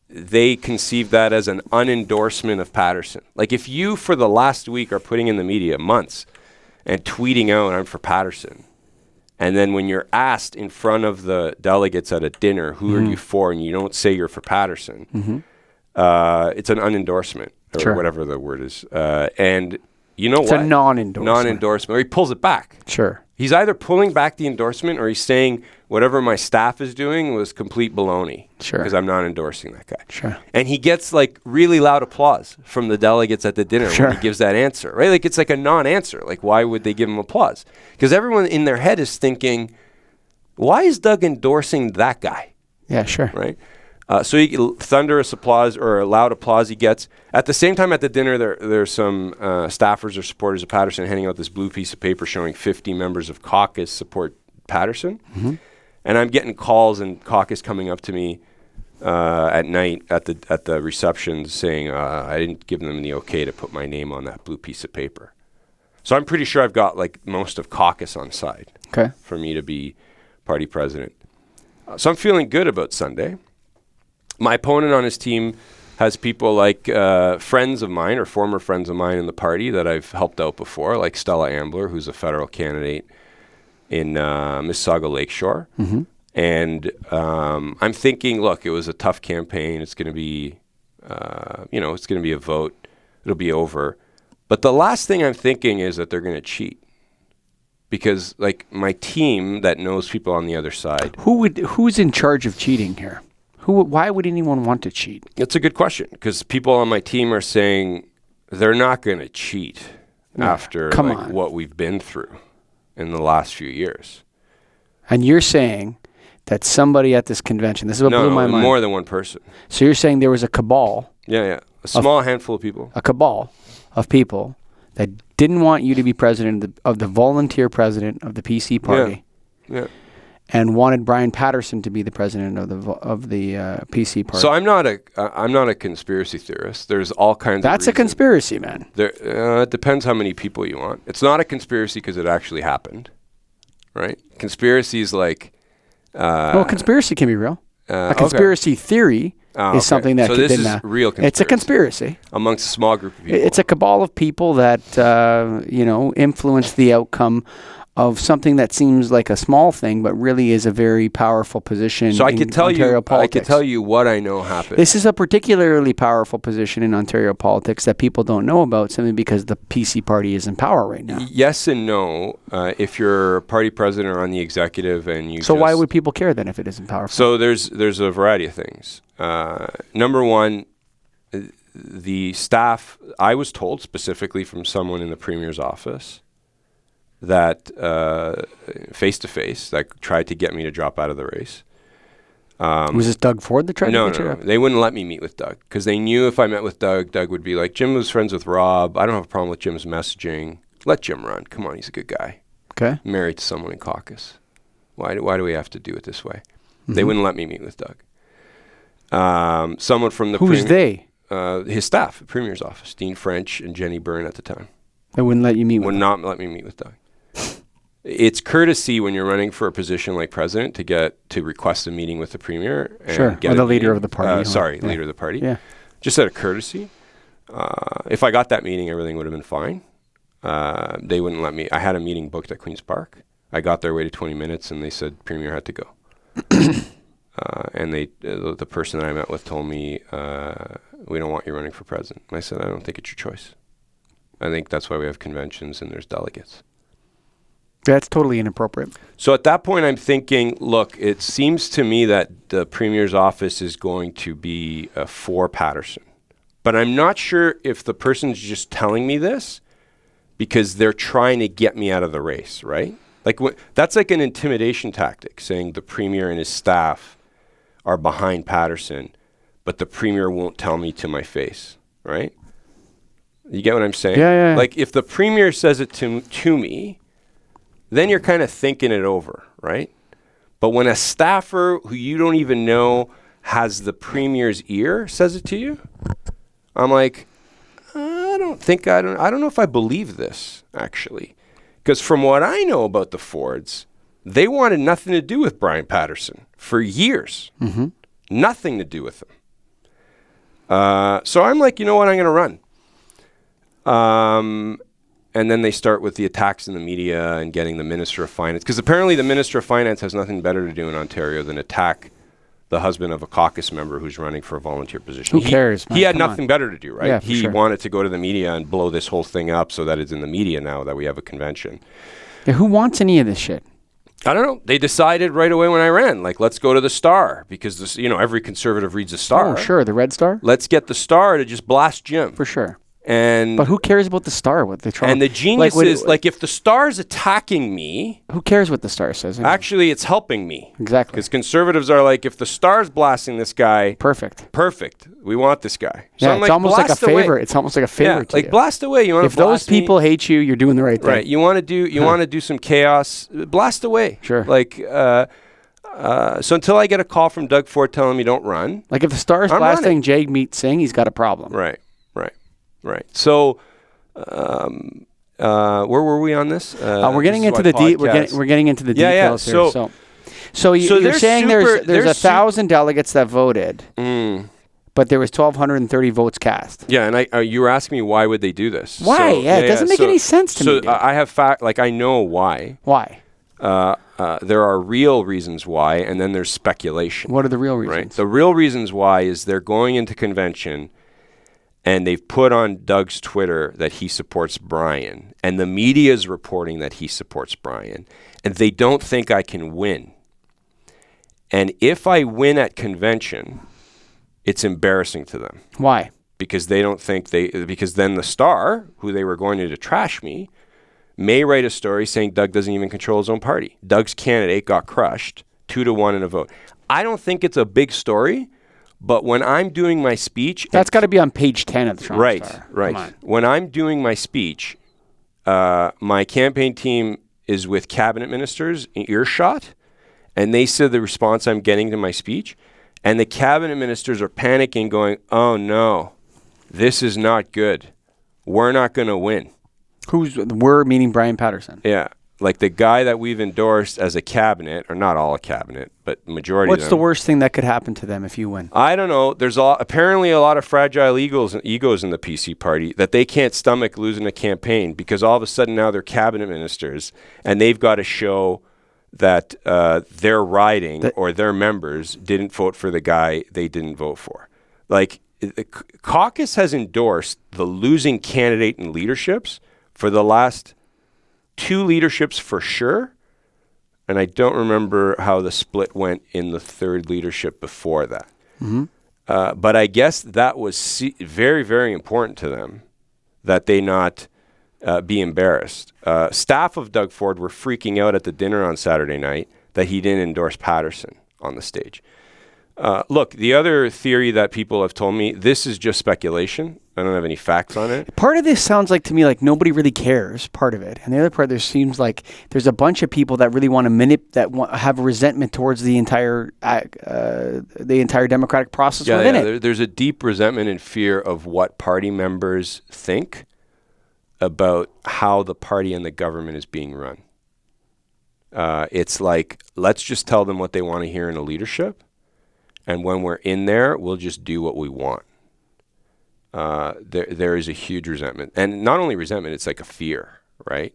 they conceive that as an unendorsement of Patterson. Like if you, for the last week, are putting in the media months and tweeting out, I'm for Patterson, and then when you're asked in front of the delegates at a dinner, who are you for, and you don't say you're for Patterson, it's an unendorsement. Or whatever the word is. And you know what? It's a non-endorsement. Non-endorsement. Or he pulls it back. Sure. He's either pulling back the endorsement or he's saying whatever my staff is doing was complete baloney. Sure. Because I'm not endorsing that guy. Sure. And he gets like really loud applause from the delegates at the dinner when he gives that answer, right? Like it's like a non-answer. Like why would they give him applause? Because everyone in their head is thinking, why is Doug endorsing that guy? Yeah, sure. Right? So thunderous applause or a loud applause he gets. At the same time at the dinner, there's some staffers or supporters of Patterson handing out this blue piece of paper showing 50 members of caucus support Patterson. And I'm getting calls and caucus coming up to me at night at the reception saying I didn't give them the okay to put my name on that blue piece of paper. So I'm pretty sure I've got like most of caucus on side for me to be party president. So I'm feeling good about Sunday. My opponent on his team has people like friends of mine or former friends of mine in the party that I've helped out before, like Stella Ambler, who's a federal candidate in Mississauga Lakeshore. And I'm thinking, look, it was a tough campaign. It's going to be, it's going to be a vote. It'll be over. But the last thing I'm thinking is that they're going to cheat. Because like my team that knows people on the other side. Who's in charge of cheating here? Why would anyone want to cheat? That's a good question because people on my team are saying they're not going to cheat after what we've been through in the last few years. And you're saying that somebody at this convention, this is what blew my mind. More than one person. So you're saying there was a cabal. Yeah. A small handful of people. A cabal of people that didn't want you to be president of the volunteer president of the PC party. Yeah. and wanted Brian Patterson to be the president of the PC party. So I'm not a conspiracy theorist. There's all kinds. That's a conspiracy, man. It depends how many people you want. It's not a conspiracy because it actually happened, right? Conspiracy is like. Well, conspiracy can be real. A conspiracy theory is something that this is real conspiracy. It's a conspiracy amongst a small group of people. It's a cabal of people that influence the outcome of something that seems like a small thing, but really is a very powerful position. So I could tell Ontario you, politics. I could tell you what I know happened. This is a particularly powerful position in Ontario politics that people don't know about, simply because the PC party is in power right now. Yes and no. If you're party president or on the executive, and you. So why would people care then if it isn't powerful? So there's a variety of things. Number one, the staff. I was told specifically from someone in the Premier's office that face-to-face that tried to get me to drop out of the race. Was this Doug Ford that tried to get you? No. They wouldn't let me meet with Doug because they knew if I met with Doug would be like, Jim was friends with Rob. I don't have a problem with Jim's messaging. Let Jim run. Come on, he's a good guy. Okay. Married to someone in caucus. Why do we have to do it this way? Mm-hmm. They wouldn't let me meet with Doug. Someone from the Who's they? His staff, the Premier's office, Dean French and Jenny Byrne at the time. They wouldn't let you meet with Would not let me meet with Doug. It's courtesy when you're running for a position like president to request a meeting with the Premier. And sure, get or the leader of the party. Leader of the party. Yeah. Just out of courtesy. If I got that meeting, everything would have been fine. They wouldn't let me. I had a meeting booked at Queen's Park. I got there, waited 20 minutes, and they said Premier had to go. And the person that I met with told me, we don't want you running for president. And I said, I don't think it's your choice. I think that's why we have conventions and there's delegates. That's totally inappropriate. So at that point, I'm thinking, look, it seems to me that the Premier's office is going to be for Patterson. But I'm not sure if the person's just telling me this because they're trying to get me out of the race, right? Like that's like an intimidation tactic, saying the Premier and his staff are behind Patterson, but the Premier won't tell me to my face, right? You get what I'm saying? Yeah. Like if the Premier says it to me, then you're kind of thinking it over, right? But when a staffer who you don't even know has the Premier's ear says it to you, I'm like, I don't know if I believe this, actually. Because from what I know about the Fords, they wanted nothing to do with Brian Patterson for years. Mm-hmm. Nothing to do with him. So I'm like, you know what, I'm going to run. And then they start with the attacks in the media and getting the Minister of Finance. Because apparently the Minister of Finance has nothing better to do in Ontario than attack the husband of a caucus member who's running for a volunteer position. Who cares, man? He had nothing better to do, right? Yeah, he wanted to go to the media and blow this whole thing up so that it's in the media now that we have a convention. Yeah, who wants any of this shit? I don't know. They decided right away when I ran, like, let's go to the Star because this, every conservative reads the Star. Oh, sure, the Red Star. Let's get the Star to just blast Jim For sure. But who cares about the Star? What they try? And the genius is, if the Star's attacking me, who cares what the Star says? Anyway? Actually, it's helping me. Exactly. Because conservatives are like, if the Star's blasting this guy, perfect. We want this guy. So yeah, it's almost like a favor. It's almost like a favor to you. Blast away. You want if those people hate you, you're doing the right thing. Right. You want to do some chaos. Blast away. Sure. So until I get a call from Doug Ford telling me don't run. Like if the Star's blasting Jagmeet Singh, he's got a problem. Right. So, where were we on this? We're getting into the we're getting into the details here. So you're saying there's 1,000 delegates that voted, but there was 1,230 votes cast. Yeah, and you were asking me why would they do this? Why? It doesn't make any sense to me. So I have I know why. Why? There are real reasons why, and then there's speculation. What are the real reasons? Right? The real reasons why is they're going into convention. And they've put on Doug's Twitter that he supports Brian. And the media is reporting that he supports Brian. And they don't think I can win. And if I win at convention, it's embarrassing to them. Why? Because they don't think because then the Star, who they were going to trash me, may write a story saying Doug doesn't even control his own party. Doug's candidate got crushed 2-1 in a vote. I don't think it's a big story. But when I'm doing my speech... That's got to be on page 10 of the Toronto Star. Right. When I'm doing my speech, my campaign team is with cabinet ministers in earshot, And they said the response I'm getting to my speech, and the cabinet ministers are panicking, going, oh no, this is not good. We're not going to win. Who's we're meaning Brian Patterson? Yeah. Like the guy that we've endorsed as a cabinet, or not all a cabinet, but majority of them. What's the worst thing that could happen to them if you win? I don't know. There's apparently a lot of fragile egos in the PC party that they can't stomach losing a campaign because all of a sudden now they're cabinet ministers and they've got to show that their riding or their members didn't vote for the guy they didn't vote for. Like the caucus has endorsed the losing candidate in leaderships for the last 2 leaderships for sure. And I don't remember how the split went in the 3rd leadership before that. Mm-hmm. But I guess that was very, very important to them that they not be embarrassed. Staff of Doug Ford were freaking out at the dinner on Saturday night that he didn't endorse Patterson on the stage. Look, the other theory that people have told me, this is just speculation. I don't have any facts on it. Part of this sounds like to me like nobody really cares, part of it. And the other part, there seems like there's a bunch of people that really want to have resentment towards the entire democratic process within it. There's a deep resentment and fear of what party members think about how the party and the government is being run. It's like, let's just tell them what they want to hear in a leadership. And when we're in there, we'll just do what we want. There is a huge resentment. And not only resentment, it's like a fear, right?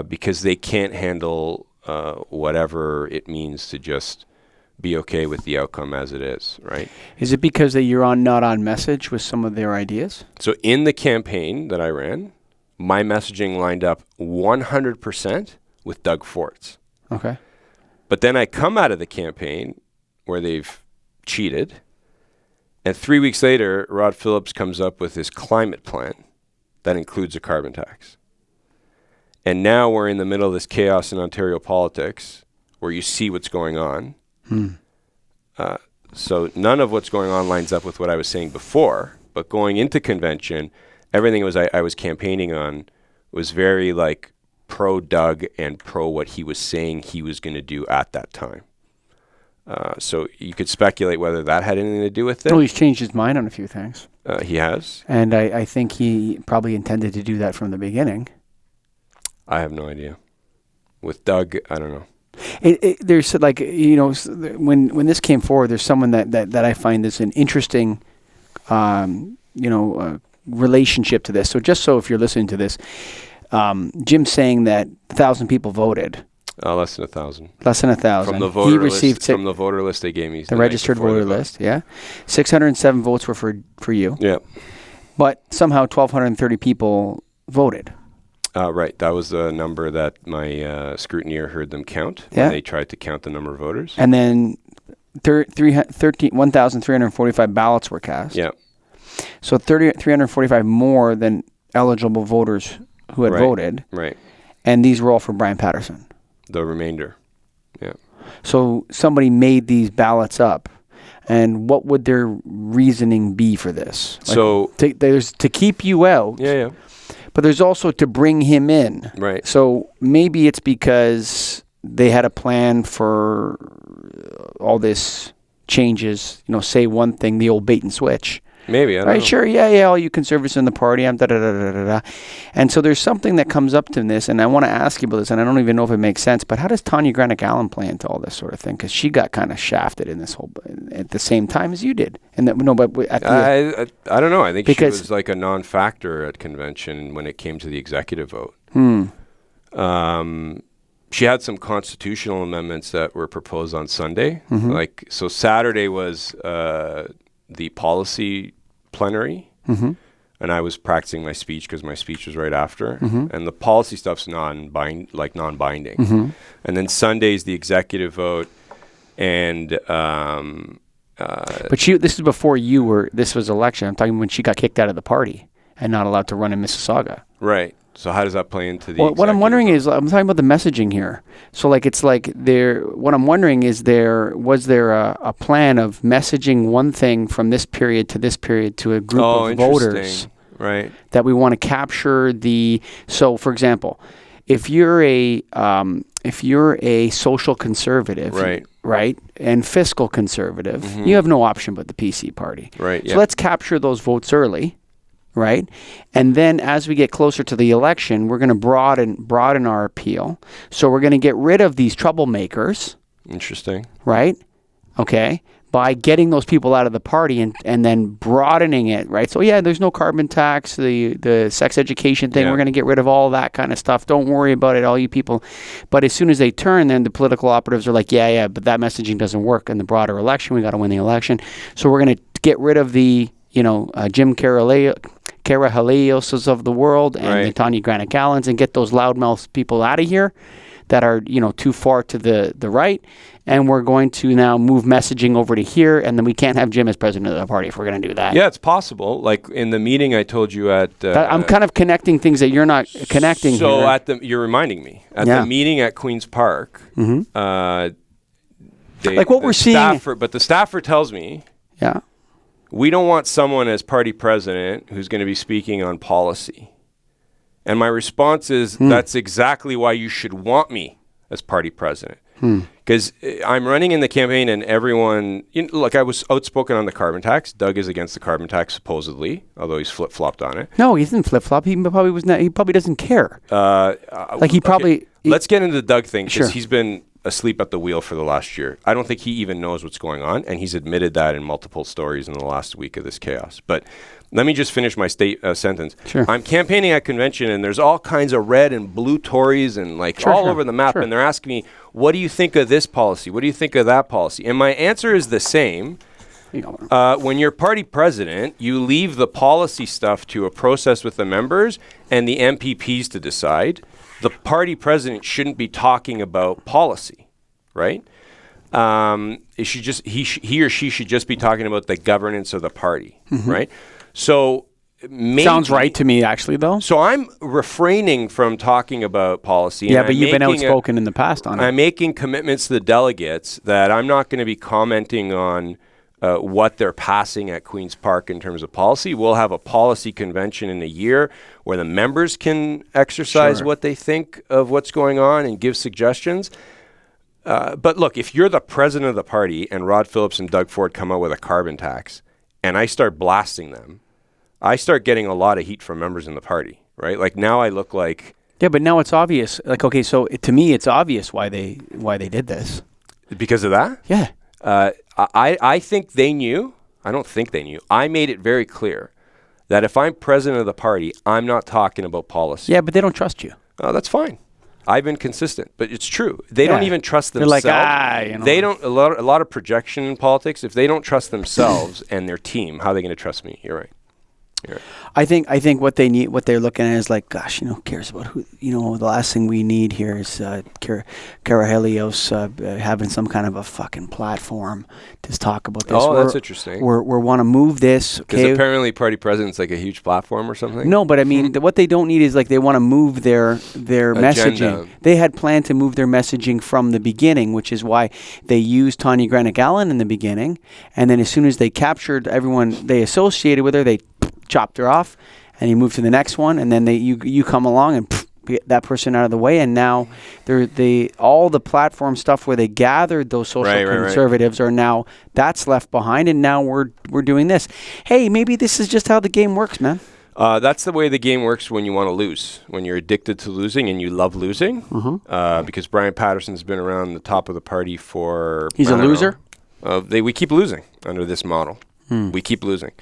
Because they can't handle whatever it means to just be okay with the outcome as it is, right? Is it because that you're not on message with some of their ideas? So in the campaign that I ran, my messaging lined up 100% with Doug Ford's. Okay. But then I come out of the campaign where they've cheated, and 3 weeks later, Rod Phillips comes up with his climate plan that includes a carbon tax. And now we're in the middle of this chaos in Ontario politics where you see what's going on. So none of what's going on lines up with what I was saying before, but going into convention, everything I was campaigning on was very like pro-Doug and pro what he was saying he was going to do at that time. So you could speculate whether that had anything to do with it. Well, he's changed his mind on a few things. He has. And I think he probably intended to do that from the beginning. I have no idea. With Doug, I don't know. There's like, you know, when this came forward, there's someone that I find is an interesting, relationship to this. So just so if you're listening to this, Jim's saying that 1,000 people voted. Less than 1,000. Less than 1,000. From the voter list. From the voter list they gave me. The registered voter list. Yeah, 607 votes were for you. Yeah. But somehow 1,230 people voted. Right. That was the number that my scrutineer heard them count when they tried to count the number of voters. And then 1,345 ballots were cast. Yeah. So 345 more than eligible voters who had voted. Right. And these were all for Brian Patterson. The remainder. Yeah. So somebody made these ballots up. And what would their reasoning be for this? Like, so there's to keep you out. Yeah. But there's also to bring him in. Right. So maybe it's because they had a plan for all this changes, say one thing, the old bait and switch. Maybe, I don't know. Sure, yeah, all you conservatives in the party, I'm da-da-da-da-da-da. And so there's something that comes up to this, and I want to ask you about this, and I don't even know if it makes sense, but how does Tanya Granick-Allen play into all this sort of thing? Because she got kind of shafted in this whole, at the same time as you did. And that, no, but at the, I don't know. I think she was like a non-factor at convention when it came to the executive vote. She had some constitutional amendments that were proposed on Sunday. Mm-hmm. So Saturday was the policy plenary, and I was practicing my speech because my speech was right after, and the policy stuff's non-binding. And then Sunday's the executive vote, and but this is before this was election. I'm talking when she got kicked out of the party and not allowed to run in Mississauga. Right. So how does that play into the? Well, what I'm wondering is, I'm talking about the messaging here. So what I'm wondering is was there a plan of messaging one thing from this period to this period to a group of voters, right? That we want to capture so for example, if you're a social conservative, right, and fiscal conservative, you have no option but the PC party. Right. So let's capture those votes early, right? And then as we get closer to the election, we're going to broaden our appeal. So we're going to get rid of these troublemakers. Interesting. Right? Okay. By getting those people out of the party and then broadening it, right? So yeah, there's no carbon tax, the sex education thing, we're going to get rid of all that kind of stuff. Don't worry about it, all you people. But as soon as they turn, then the political operatives are like, yeah, but that messaging doesn't work in the broader election. We got to win the election. So we're going to get rid of the, Jim Karahalios of the world and the Tanya Granit-Gallons and get those loudmouth people out of here that are, too far to the right. And we're going to now move messaging over to here, and then we can't have Jim as president of the party if we're going to do that. Yeah, it's possible. Like in the meeting I told you at... I'm kind of connecting things that you're not connecting so here. You're reminding me. At the meeting at Queen's Park, like what we're seeing... But the staffer tells me, yeah, we don't want someone as party president who's going to be speaking on policy. And my response is, that's exactly why you should want me as party president. Because I'm running in the campaign and everyone, look, I was outspoken on the carbon tax. Doug is against the carbon tax, supposedly, although he's flip-flopped on it. No, he didn't flip-flop. He probably was not. He probably doesn't care. Let's get into the Doug thing, because Sure. he's been asleep at the wheel for the last year. I don't think he even knows what's going on, and he's admitted that in multiple stories in the last week of this chaos. But let me just finish my sentence. Sure. I'm campaigning at convention, and there's all kinds of red and blue Tories and all over the map, and they're asking me, what do you think of this policy? What do you think of that policy? And my answer is the same. When you're party president, you leave the policy stuff to a process with the members and the MPPs to decide. The party president shouldn't be talking about policy, right? He or she should just be talking about the governance of the party, right? So sounds right to me, actually, though. So I'm refraining from talking about policy. Yeah, but you've been outspoken in the past on it. I'm making commitments to the delegates that I'm not going to be commenting on what they're passing at Queen's Park in terms of policy. We'll have a policy convention in a year where the members can exercise what they think of what's going on and give suggestions. But look, if you're the president of the party and Rod Phillips and Doug Ford come out with a carbon tax and I start blasting them, I start getting a lot of heat from members in the party, right? Like now I look like... Yeah, but now it's obvious. Like, okay, so to me, it's obvious why they did this. Because of that? Yeah. I think they knew. I don't think they knew. I made it very clear that if I'm president of the party, I'm not talking about policy. Yeah, but they don't trust you. Oh, that's fine. I've been consistent, but it's true. They don't even trust themselves. They're like, They don't. A lot of projection in politics. If they don't trust themselves and their team, how are they going to trust me? You're right. I think what they need, what they're looking at is like, gosh, who cares about who? The last thing we need here is Karahalios having some kind of a fucking platform to talk about this. Oh, that's interesting. We want to move this. Because apparently party president's like a huge platform or something. No, but I mean, what they don't need is like they want to move their messaging. They had planned to move their messaging from the beginning, which is why they used Tanya Granit-Gallon in the beginning, and then as soon as they captured everyone they associated with her, they chopped her off, and you move to the next one, and then you come along and get that person out of the way, and now all the platform stuff where they gathered those social conservatives are now that's left behind, and now we're doing this. Hey, maybe this is just how the game works, man. That's the way the game works when you want to lose, when you're addicted to losing and you love losing. Because Brian Patterson's been around the top of the party for... He's a loser? We keep losing under this model. We keep losing.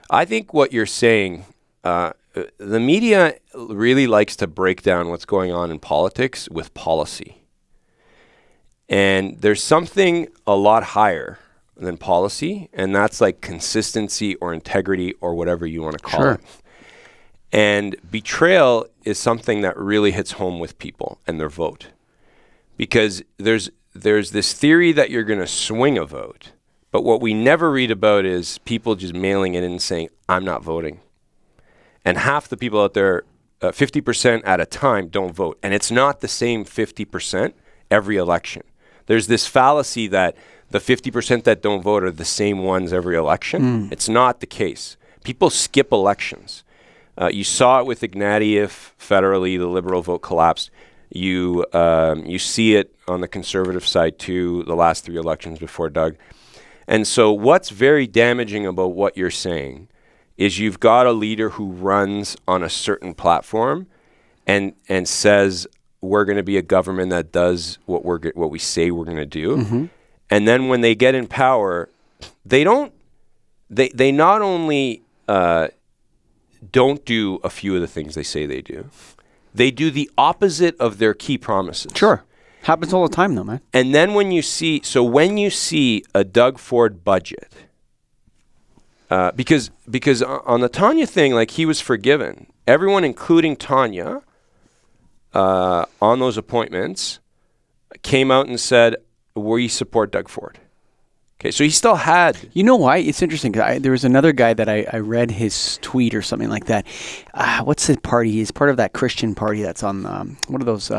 I think what you're saying, the media really likes to break down what's going on in politics with policy. And there's something a lot higher than policy, and that's like consistency or integrity or whatever you want to call it. And betrayal is something that really hits home with people and their vote. Because there's this theory that you're going to swing a vote. But what we never read about is people just mailing it in and saying, I'm not voting. And half the people out there, 50% at a time, don't vote. And it's not the same 50% every election. There's this fallacy that the 50% that don't vote are the same ones every election. It's not the case. People skip elections. You saw it with Ignatieff federally, the Liberal vote collapsed. You see it on the Conservative side too, the last 3 elections before Doug. And so what's very damaging about what you're saying is you've got a leader who runs on a certain platform and says we're going to be a government that does what we say we're going to do. Mm-hmm. And then when they get in power, they not only don't do a few of the things they say they do, they do the opposite of their key promises. Sure. Happens all the time though, man. And then when you see a Doug Ford budget, because on the Tanya thing, like, he was forgiven. Everyone, including Tanya, on those appointments, came out and said, we support Doug Ford. Okay, so he still had... You know why? It's interesting. There was another guy that I read his tweet or something like that. What's the party? He's part of that Christian party that's on... what are those...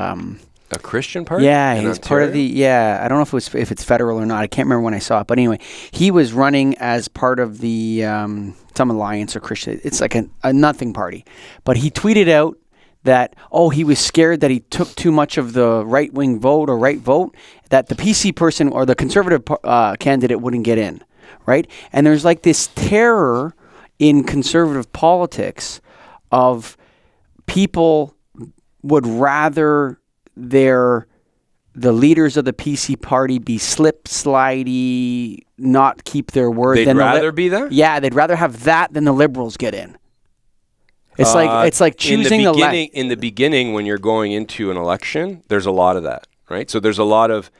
A Christian party? Yeah, in he's Ontario? part of the... Yeah, I don't know if it's federal or not. I can't remember when I saw it. But anyway, he was running as part of the... some alliance or Christian... It's like a nothing party. But he tweeted out that, he was scared that he took too much of the right-wing vote or right vote, that the PC person or the Conservative candidate wouldn't get in, right? And there's like this terror in Conservative politics of people would rather the leaders of the PC party be slip-slidey, not keep their word. They'd rather be that? Yeah, they'd rather have that than the Liberals get in. It's like choosing the left. In the beginning, when you're going into an election, there's a lot of that, right? So there's a lot of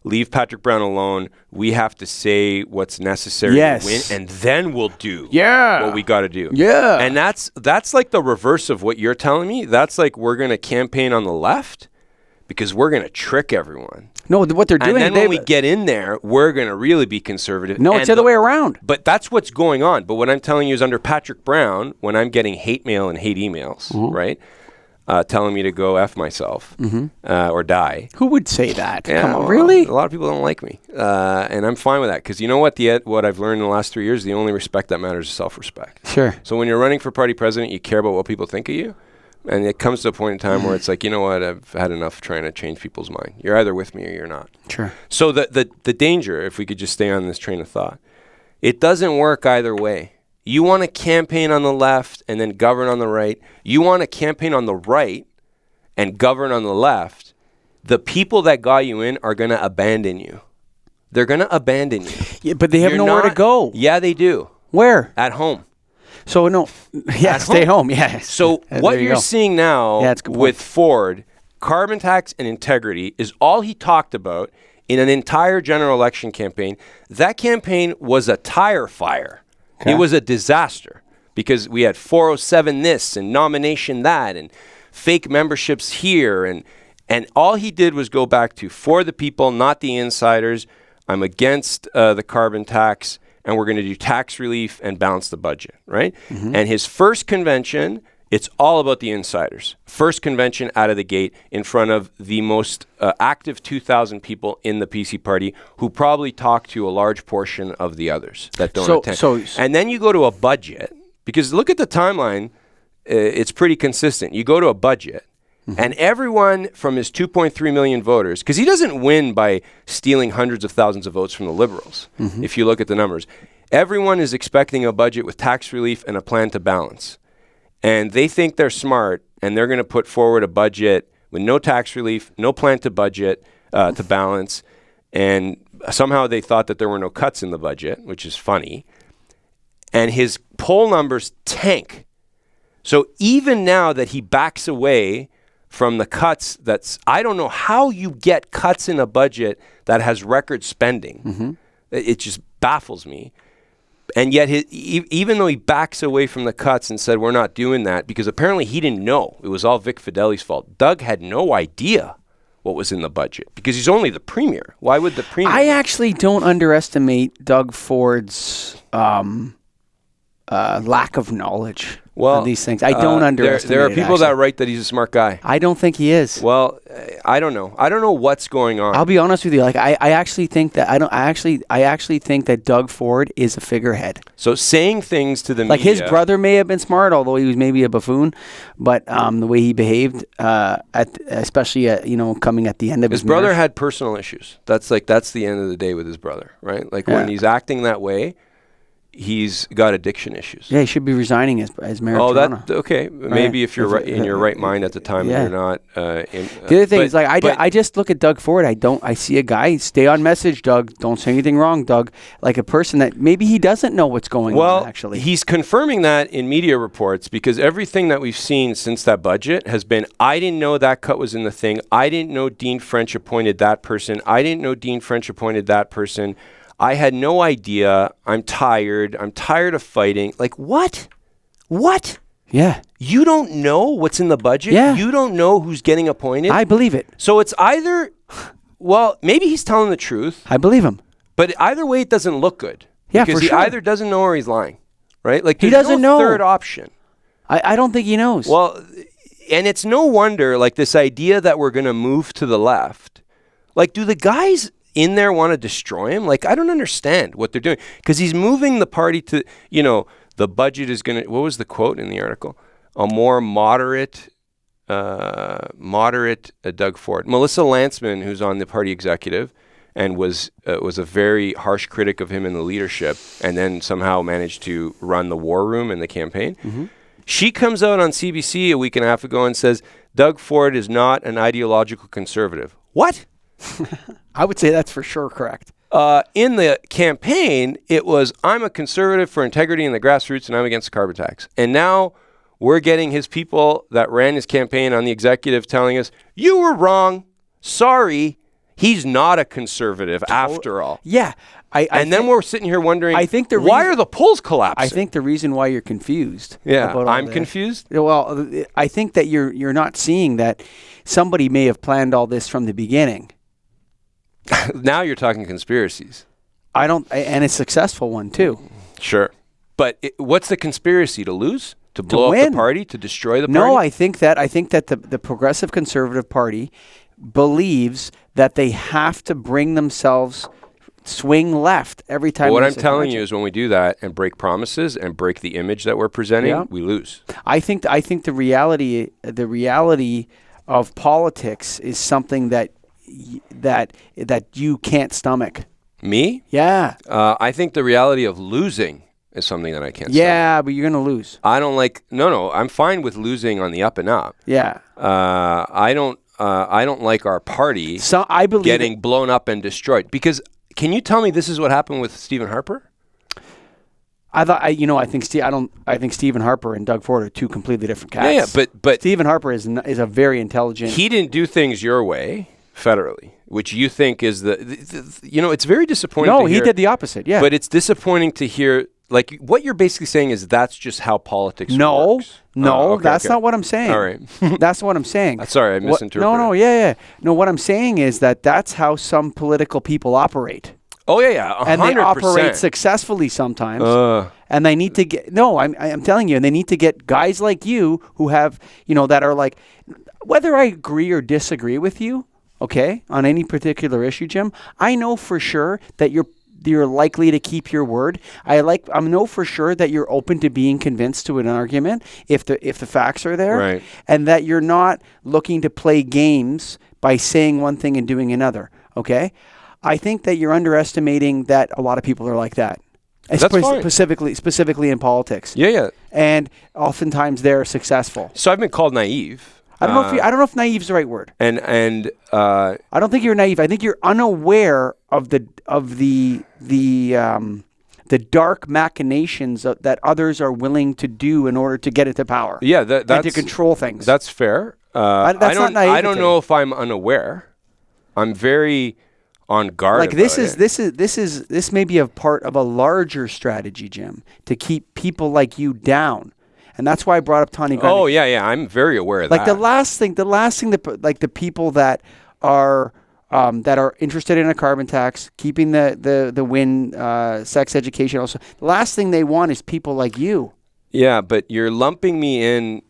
leave Patrick Brown alone. We have to say what's necessary to win, and then we'll do what we got to do. Yeah. And that's like the reverse of what you're telling me. That's like we're going to campaign on the left because we're going to trick everyone. No, what they're doing... And then when we get in there, we're going to really be conservative. No, it's the other way around. But that's what's going on. But what I'm telling you is under Patrick Brown, when I'm getting hate mail and hate emails, mm-hmm. right, telling me to go F myself or die. Who would say that? Yeah, Come on, really? A lot of people don't like me. And I'm fine with that. Because you know what? What I've learned in the last 3 years, the only respect that matters is self-respect. Sure. So when you're running for party president, you care about what people think of you. And it comes to a point in time where it's like, you know what, I've had enough trying to change people's mind. You're either with me or you're not. Sure. So the danger, if we could just stay on this train of thought, it doesn't work either way. You want to campaign on the left and then govern on the right. You want to campaign on the right and govern on the left. The people that got you in are going to abandon you. They're going to abandon you. Yeah, but they have nowhere to go. Yeah, they do. Where? At home. So, no. Yeah, stay home. Yeah. So what you're seeing now with Ford, carbon tax and integrity is all he talked about in an entire general election campaign. That campaign was a tire fire. Okay. It was a disaster because we had 407 this and nomination that and fake memberships here. And all he did was go back to for the people, not the insiders. I'm against the carbon tax. And we're going to do tax relief and balance the budget, right? Mm-hmm. And his first convention, it's all about the insiders. First convention out of the gate in front of the most active 2,000 people in the PC party who probably talk to a large portion of the others that don't attend. And then you go to a budget, because look at the timeline. It's pretty consistent. You go to a budget, and everyone from his 2.3 million voters, because he doesn't win by stealing hundreds of thousands of votes from the Liberals, if you look at the numbers. Everyone is expecting a budget with tax relief and a plan to balance. And they think they're smart, and they're going to put forward a budget with no tax relief, no plan to budget, to balance. And somehow they thought that there were no cuts in the budget, which is funny. And his poll numbers tank. So even now that he backs away from the cuts, I don't know how you get cuts in a budget that has record spending. It just baffles me. And yet, even though he backs away from the cuts and said, we're not doing that, because apparently he didn't know. It was all Vic Fideli's fault. Doug had no idea what was in the budget because he's only the premier. Why would the premier? I actually don't underestimate Doug Ford's lack of knowledge. on these things. I don't underestimate There are it, people actually. that write that he's a smart guy. I don't think he is. Well, I don't know. I don't know what's going on. I'll be honest with you. Like I actually think that I actually think that Doug Ford is a figurehead. So saying things to the Like media. his brother may have been smart, although he was maybe a buffoon. But the way he behaved, especially coming at the end of his brother marriage. had personal issues. That's the end of the day with his brother, right? Like when he's acting that way, he's got addiction issues. Yeah, he should be resigning as mayor of Toronto. Okay. Maybe if you're in your right mind at the time, and you're not. The other thing is, like, I just look at Doug Ford. I see a guy. Stay on message, Doug. Don't say anything wrong, Doug. Like a person that maybe he doesn't know what's going on. Actually, he's confirming that in media reports because everything that we've seen since that budget has been, I didn't know that cut was in the thing. I didn't know Dean French appointed that person. I didn't know Dean French appointed that person. I had no idea. I'm tired. I'm tired of fighting. Like, what? What? Yeah. You don't know what's in the budget? Yeah. You don't know who's getting appointed? I believe it. So it's either, well, maybe he's telling the truth. I believe him. But either way, it doesn't look good. Yeah, because for sure. he either doesn't know or he's lying, right? Like, he there's doesn't no know. third option. I don't think he knows. Well, and it's no wonder, like, this idea that we're going to move to the left. Like, do the guys in there want to destroy him? Like, I don't understand what they're doing. Because he's moving the party to, the budget is going to, what was the quote in the article? A more moderate Doug Ford. Melissa Lantzman, who's on the party executive and was a very harsh critic of him in the leadership and then somehow managed to run the war room in the campaign. Mm-hmm. She comes out on CBC a week and a half ago and says, Doug Ford is not an ideological conservative. What? I would say that's for sure correct. In the campaign, it was, I'm a conservative for integrity in the grassroots and I'm against the carbon tax. And now we're getting his people that ran his campaign on the executive telling us, you were wrong. Sorry. He's not a conservative after all. Yeah. Then we're sitting here wondering, why are the polls collapsing? I think the reason why you're confused. Yeah, about I'm confused. Well, I think that you're not seeing that somebody may have planned all this from the beginning. Now you're talking conspiracies. And a successful one too. Sure. But what's the conspiracy? To lose? To blow up the party? To destroy the party? No, I think that the Progressive Conservative Party believes that they have to bring themselves swing left every time. Well, what I'm telling you is when we do that and break promises and break the image that we're presenting, we lose. I think the reality of politics is something that you can't stomach. Me? Yeah. I think the reality of losing is something that I can't stomach. Yeah, but you're going to lose. I don't like, no, I'm fine with losing on the up and up. Yeah. I don't like our party getting blown up and destroyed. Because can you tell me this is what happened with Stephen Harper? I think Stephen Harper and Doug Ford are two completely different cats. Yeah, but Stephen Harper is a very intelligent. He didn't do things your way federally, which you think is it's very disappointing. No, he did the opposite. Yeah, but it's disappointing to hear. Like, what you're basically saying is that's just how politics works. No, that's not what I'm saying. All right. That's what I'm saying. Sorry, I misinterpreted. No, yeah. No, what I'm saying is that's how some political people operate. Oh, yeah, 100%. And they operate successfully sometimes. And they need to get, I'm telling you, and they need to get guys like you who have, that are like, whether I agree or disagree with you, okay, on any particular issue, Jim, I know for sure that you're likely to keep your word. I know for sure that you're open to being convinced to an argument if the facts are there, right, and that you're not looking to play games by saying one thing and doing another. Okay, I think that you're underestimating that a lot of people are like that. That's fine. Specifically in politics. Yeah. And oftentimes they're successful. So I've been called naive. I don't know if naive is the right word. And I don't think you're naive. I think you're unaware of the dark machinations that others are willing to do in order to get into power. Yeah, that's and to control things. That's fair. Not naivety. I don't know if I'm unaware. I'm very on guard. Like this may be a part of a larger strategy, Jim, to keep people like you down. And that's why I brought up Tony Gunn. Oh, yeah. I'm very aware of that. Like the last thing that like the people that are interested in a carbon tax, keeping the sex education also, the last thing they want is people like you. Yeah, but you're lumping me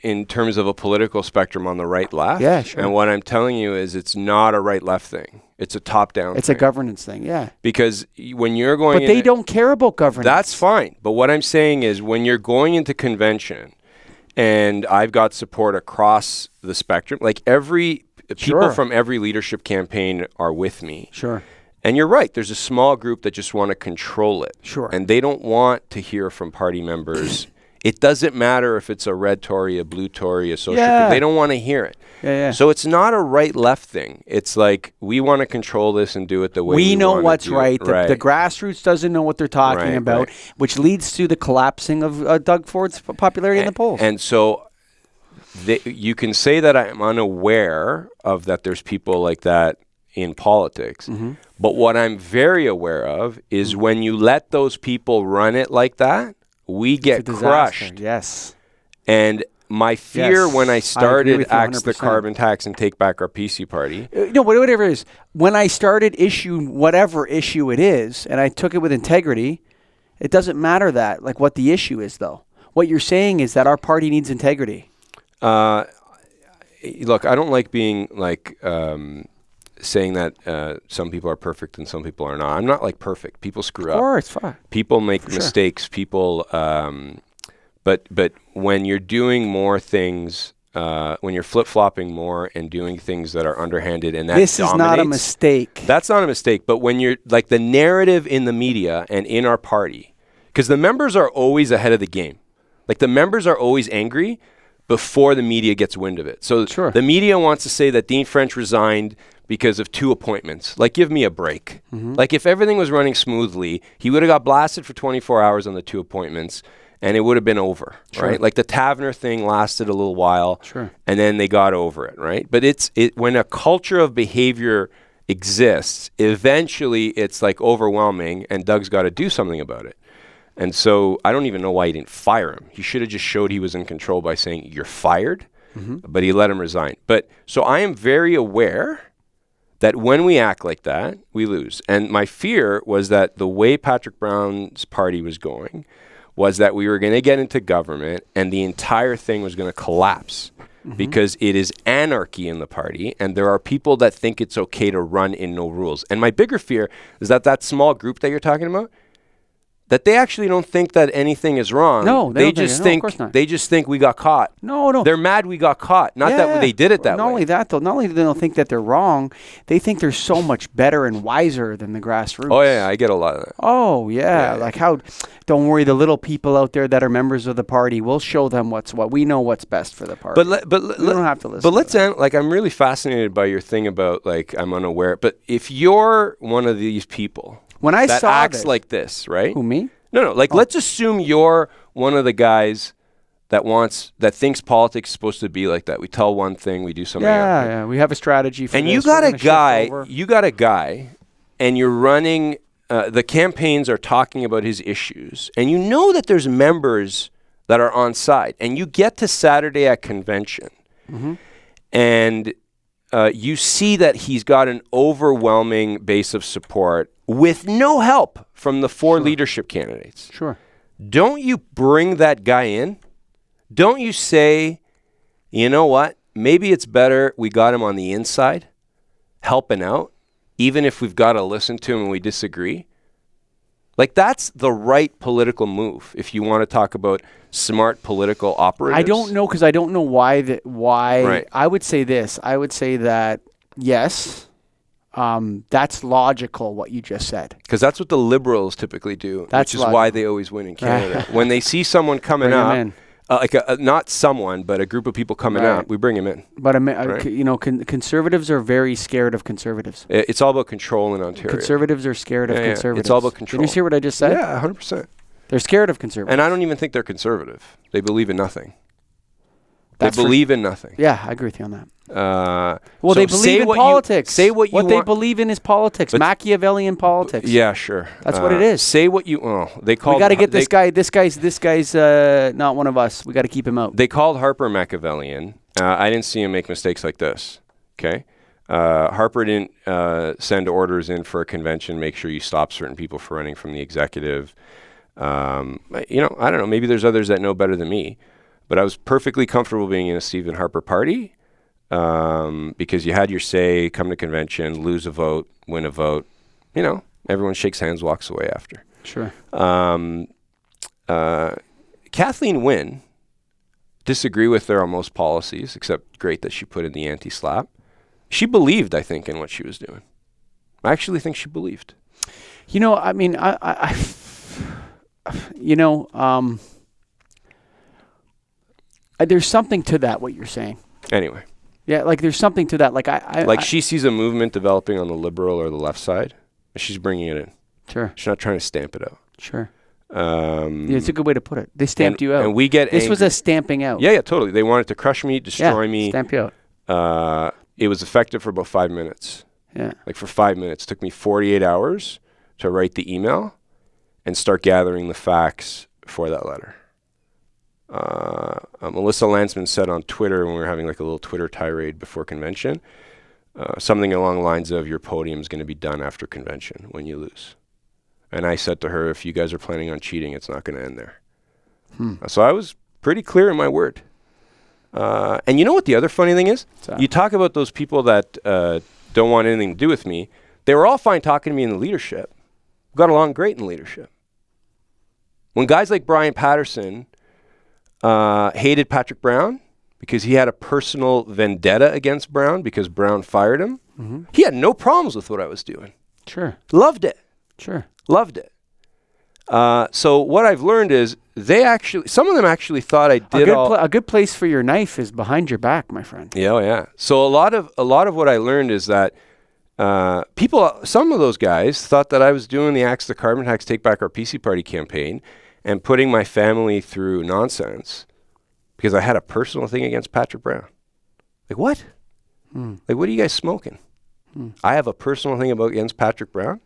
in terms of a political spectrum on the right-left. Yeah, sure. And what I'm telling you is it's not a right-left thing. It's a top-down It's thing. a governance thing, yeah. Because when you're going But they don't care about governance. That's fine. But what I'm saying is when you're going into convention and I've got support across the spectrum, like people from every leadership campaign are with me. Sure. And you're right. There's a small group that just want to control it. Sure. And they don't want to hear from party members. It doesn't matter if it's a red Tory, a blue Tory, a social group. They don't want to hear it. Yeah. So it's not a right-left thing. It's like we want to control this and do it the way we know want what's to do right. it. The grassroots doesn't know what they're talking about, which leads to the collapsing of Doug Ford's popularity in the polls. And so you can say that I'm unaware of that there's people like that in politics. Mm-hmm. But what I'm very aware of is when you let those people run it like that, we get crushed. Yes. And my fear when I started Axe the 100%. Carbon Tax and Take Back Our PC Party. No, whatever it is. When I started whatever issue it is, and I took it with integrity, it doesn't matter what the issue is, though. What you're saying is that our party needs integrity. Look, I don't like being saying that some people are perfect and some people are not. I'm not perfect. People screw up. Of course, fine. People make mistakes. People, but when you're doing more things, when you're flip-flopping more and doing things that are underhanded and that this is not a mistake. That's not a mistake. But when you're the narrative in the media and in our party, because the members are always ahead of the game. The members are always angry before the media gets wind of it. So the media wants to say that Dean French resigned because of 2 appointments. Give me a break. Mm-hmm. If everything was running smoothly, he would have got blasted for 24 hours on the 2 appointments, and it would have been over, right? The Tavener thing lasted a little while, and then they got over it, right? But when a culture of behavior exists, eventually it's overwhelming, and Doug's got to do something about it. And so I don't even know why he didn't fire him. He should have just showed he was in control by saying, you're fired, but he let him resign. But so I am very aware that when we act like that, we lose. And my fear was that the way Patrick Brown's party was going was that we were going to get into government and the entire thing was going to collapse because it is anarchy in the party and there are people that think it's okay to run in no rules. And my bigger fear is that small group that you're talking about, that they actually don't think that anything is wrong. No, they just think of course not. they just think we got caught. No. They're mad we got caught. Not that they did it that way. Not only that, though, not only do they don't think that they're wrong, they think they're so much better and wiser than the grassroots. Oh yeah, I get a lot of that. Oh yeah. How? Don't worry, the little people out there that are members of the party, we'll show them what's what. We know what's best for the party. But we don't have to listen. But let's end. I'm really fascinated by your thing about I'm unaware. But if you're one of these people when I that saw acts like this, right? Who, me? No. Let's assume you're one of the guys that thinks politics is supposed to be like that. We tell one thing, we do something else. Yeah. We have a strategy for and this. you got a guy, and you're running. The campaigns are talking about his issues, and you know that there's members that are on side, and you get to Saturday at convention, and you see that he's got an overwhelming base of support with no help from the 4 leadership candidates. Sure. Don't you bring that guy in? Don't you say, you know what? Maybe it's better we got him on the inside, helping out, even if we've got to listen to him and we disagree. That's the right political move if you want to talk about smart political operatives. I don't know because I don't know why. Right. I would say this. I would say that, yes, that's logical what you just said. Because that's what the Liberals typically do, which is why they always win in Canada. When they see someone coming up, not someone, but a group of people coming out, we bring him in. But conservatives are very scared of conservatives. It's all about control in Ontario. Conservatives are scared of conservatives. It's all about control. Did you hear what I just said? Yeah, 100%. They're scared of conservatives. And I don't even think they're conservative. They believe in nothing. They believe in nothing. Yeah, I agree with you on that. So they believe in politics. Say what you want. They believe in is politics, Machiavellian politics. Yeah, sure. That's what it is. Say what you. We got to get this guy. This guy's not one of us. We got to keep him out. They called Harper Machiavellian. I didn't see him make mistakes like this. Okay, Harper didn't send orders in for a convention. Make sure you stop certain people from running from the executive. I don't know. Maybe there's others that know better than me, but I was perfectly comfortable being in a Stephen Harper party because you had your say, come to convention, lose a vote, win a vote. Everyone shakes hands, walks away after. Sure. Kathleen Wynne, disagree with her on most policies, except great that she put in the anti-slap. She believed, I think, in what she was doing. I actually think she believed. There's something to that, what you're saying. Anyway. Yeah, like there's something to that. She sees a movement developing on the liberal or the left side, and she's bringing it in. Sure. She's not trying to stamp it out. Sure. It's a good way to put it. They stamped you out. And we get This was a stamping out. Yeah, totally. They wanted to crush me, destroy me. Stamp you out. It was effective for about 5 minutes. Yeah. Like for 5 minutes. It took me 48 hours to write the email and start gathering the facts for that letter. Melissa Landsman said on Twitter when we were having like a little Twitter tirade before convention, something along the lines of, your podium's going to be done after convention when you lose. And I said to her, if you guys are planning on cheating, it's not going to end there. So I was pretty clear in my word. And you know what the other funny thing is? You talk about those people that don't want anything to do with me. They were all fine talking to me in the leadership. Got along great in leadership. When guys like Brian Patterson hated Patrick Brown because he had a personal vendetta against Brown because Brown fired him, he had no problems with what I was doing. Sure. Loved it. Sure. Loved it. So what I've learned is some of them actually thought I did a good place for your knife is behind your back, my friend. Yeah, yeah. So a lot of what I learned is that some of those guys thought that I was doing the Axe the Carbon Tax Take Back Our PC Party campaign and putting my family through nonsense because I had a personal thing against Patrick Brown. Like what? Like what are you guys smoking? I have a personal thing against Patrick Brown.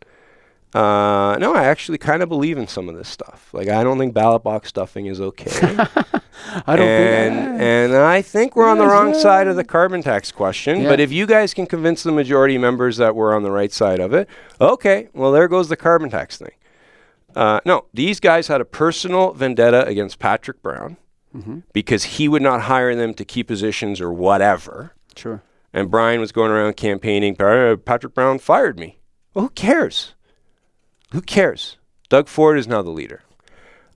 No, I actually kind of believe in some of this stuff. Like, I don't think ballot box stuffing is okay. And I think we're on the wrong side of the carbon tax question. Yeah. But if you guys can convince the majority members that we're on the right side of it, okay, well, there goes the carbon tax thing. No, these guys had a personal vendetta against Patrick Brown because he would not hire them to key positions or whatever. Sure. And Brian was going around campaigning, Patrick Brown fired me. Well, who cares? Who cares? Doug Ford is now the leader.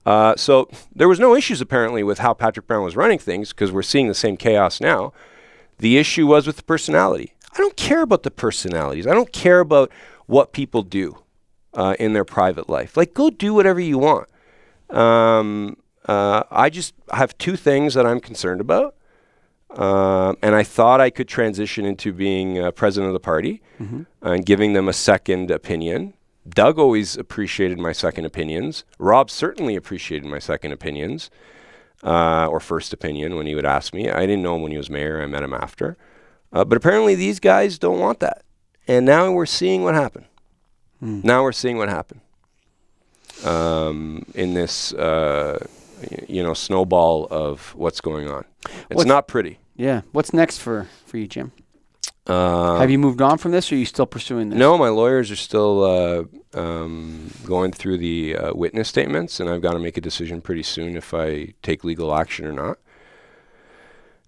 So there was no issues apparently with how Patrick Brown was running things because we're seeing the same chaos now. The issue was with the personality. I don't care about the personalities. I don't care about what people do in their private life. Like, go do whatever you want. I just have two things that I'm concerned about. And I thought I could transition into being president of the party and giving them a second opinion. Doug always appreciated my second opinions. Rob certainly appreciated my second opinions, or first opinion when he would ask me. I didn't know him when he was mayor. I met him after. But apparently these guys don't want that. And now we're seeing what happened. Now we're seeing what happened in this, snowball of what's going on. It's not pretty. Yeah. What's next for you, Jim? Have you moved on from this, or are you still pursuing this? No, my lawyers are still going through the witness statements, and I've got to make a decision pretty soon if I take legal action or not.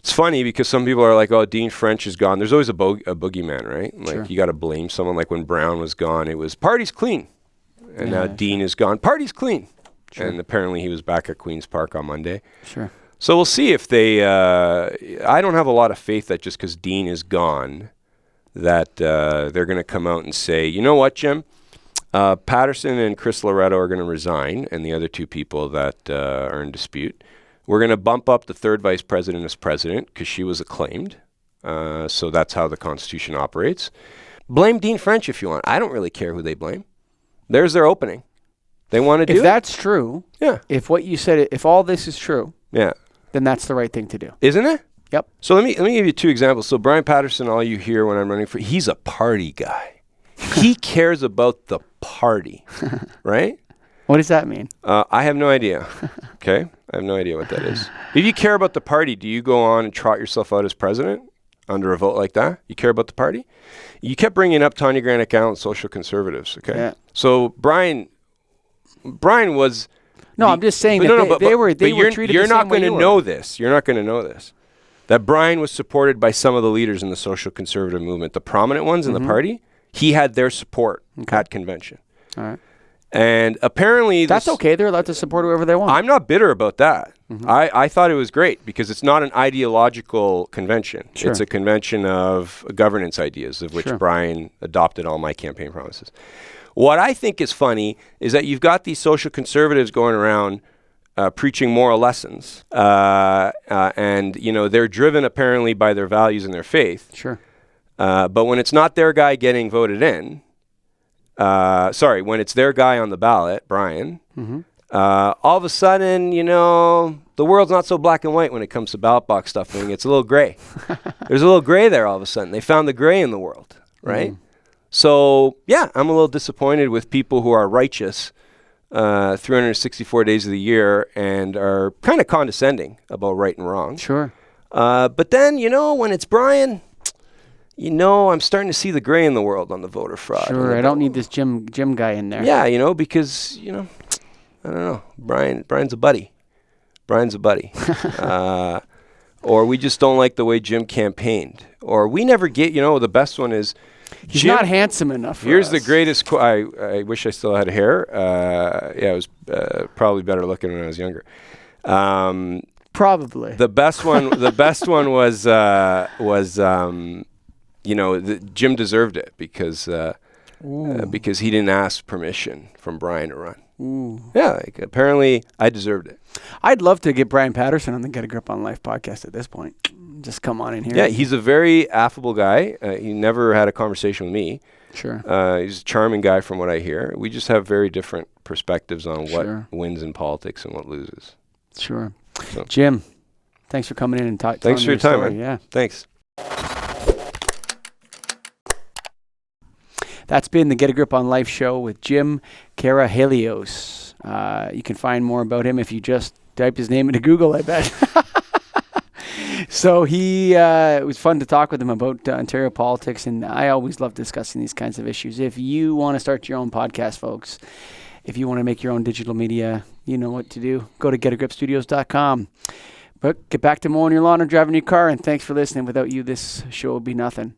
It's funny because some people are like, oh, Dean French is gone. There's always a boogeyman, right? Like, sure. You got to blame someone. Like when Brown was gone, it was party's clean. And now Dean is gone. Party's clean. Sure. And apparently he was back at Queen's Park on Monday. Sure. So we'll see if they I don't have a lot of faith that just because Dean is gone that they're going to come out and say, you know what, Jim? Patterson and Chris Loretto are going to resign, and the other two people that are in dispute. We're going to bump up the third vice president as president because she was acclaimed. So that's how the Constitution operates. Blame Dean French if you want. I don't really care who they blame. There's their opening. They want to do it. If that's true, yeah. If what you said, if all this is true, yeah, then that's the right thing to do. Isn't it? Yep. So let me give you two examples. So Brian Patterson, all you hear when I'm running for, he's a party guy. He cares about the party, right? What does that mean? I have no idea. Okay? I have no idea what that is. If you care about the party, do you go on and trot yourself out as president under a vote like that? You care about the party? You kept bringing up Tanya Granick-Allen, social conservatives, okay? Yeah. So Brian was No, I'm just saying that they were treated you're the same not way going to you were. know this. You're not going to know this. That Brian was supported by some of the leaders in the social conservative movement, the prominent ones in the party. He had their support at convention. All right. And apparently That's okay. They're allowed to support whoever they want. I'm not bitter about that. I thought it was great because it's not an ideological convention. Sure. It's a convention of governance ideas, of which Brian adopted all my campaign promises. What I think is funny is that you've got these social conservatives going around preaching moral lessons, and they're driven apparently by their values and their faith. Sure. But when it's not their guy getting voted in, when it's their guy on the ballot, Brian, all of a sudden, the world's not so black and white when it comes to ballot box stuffing. It's a little gray. There's a little gray there all of a sudden. They found the gray in the world, right? So, yeah, I'm a little disappointed with people who are righteous 364 days of the year and are kind of condescending about right and wrong. Sure. But then, when it's Brian, I'm starting to see the gray in the world on the voter fraud. Sure, I don't need this Jim guy in there. Yeah, because, I don't know. Brian's a buddy. Or we just don't like the way Jim campaigned. Or we never get, the best one is he's Jim, not handsome enough for here's us. the greatest quote. I wish I still had hair. I was probably better looking when I was younger. Probably. The best one was Jim deserved it because he didn't ask permission from Brian to run. Ooh. Yeah, apparently I deserved it. I'd love to get Brian Patterson on the Get a Grip on Life podcast at this point. Just come on in here. Yeah, he's a very affable guy. He never had a conversation with me. Sure. He's a charming guy from what I hear. We just have very different perspectives on what wins in politics and what loses. Sure. So. Jim, thanks for coming in and talking. Thanks for your time, man. Yeah. Thanks. That's been the Get a Grip on Life show with Jim Karahalios. You can find more about him if you just type his name into Google, I bet. So it was fun to talk with him about Ontario politics, and I always love discussing these kinds of issues. If you want to start your own podcast, folks, if you want to make your own digital media, you know what to do. Go to getagripstudios.com. But get back to mowing your lawn or driving your car, and thanks for listening. Without you, this show would be nothing.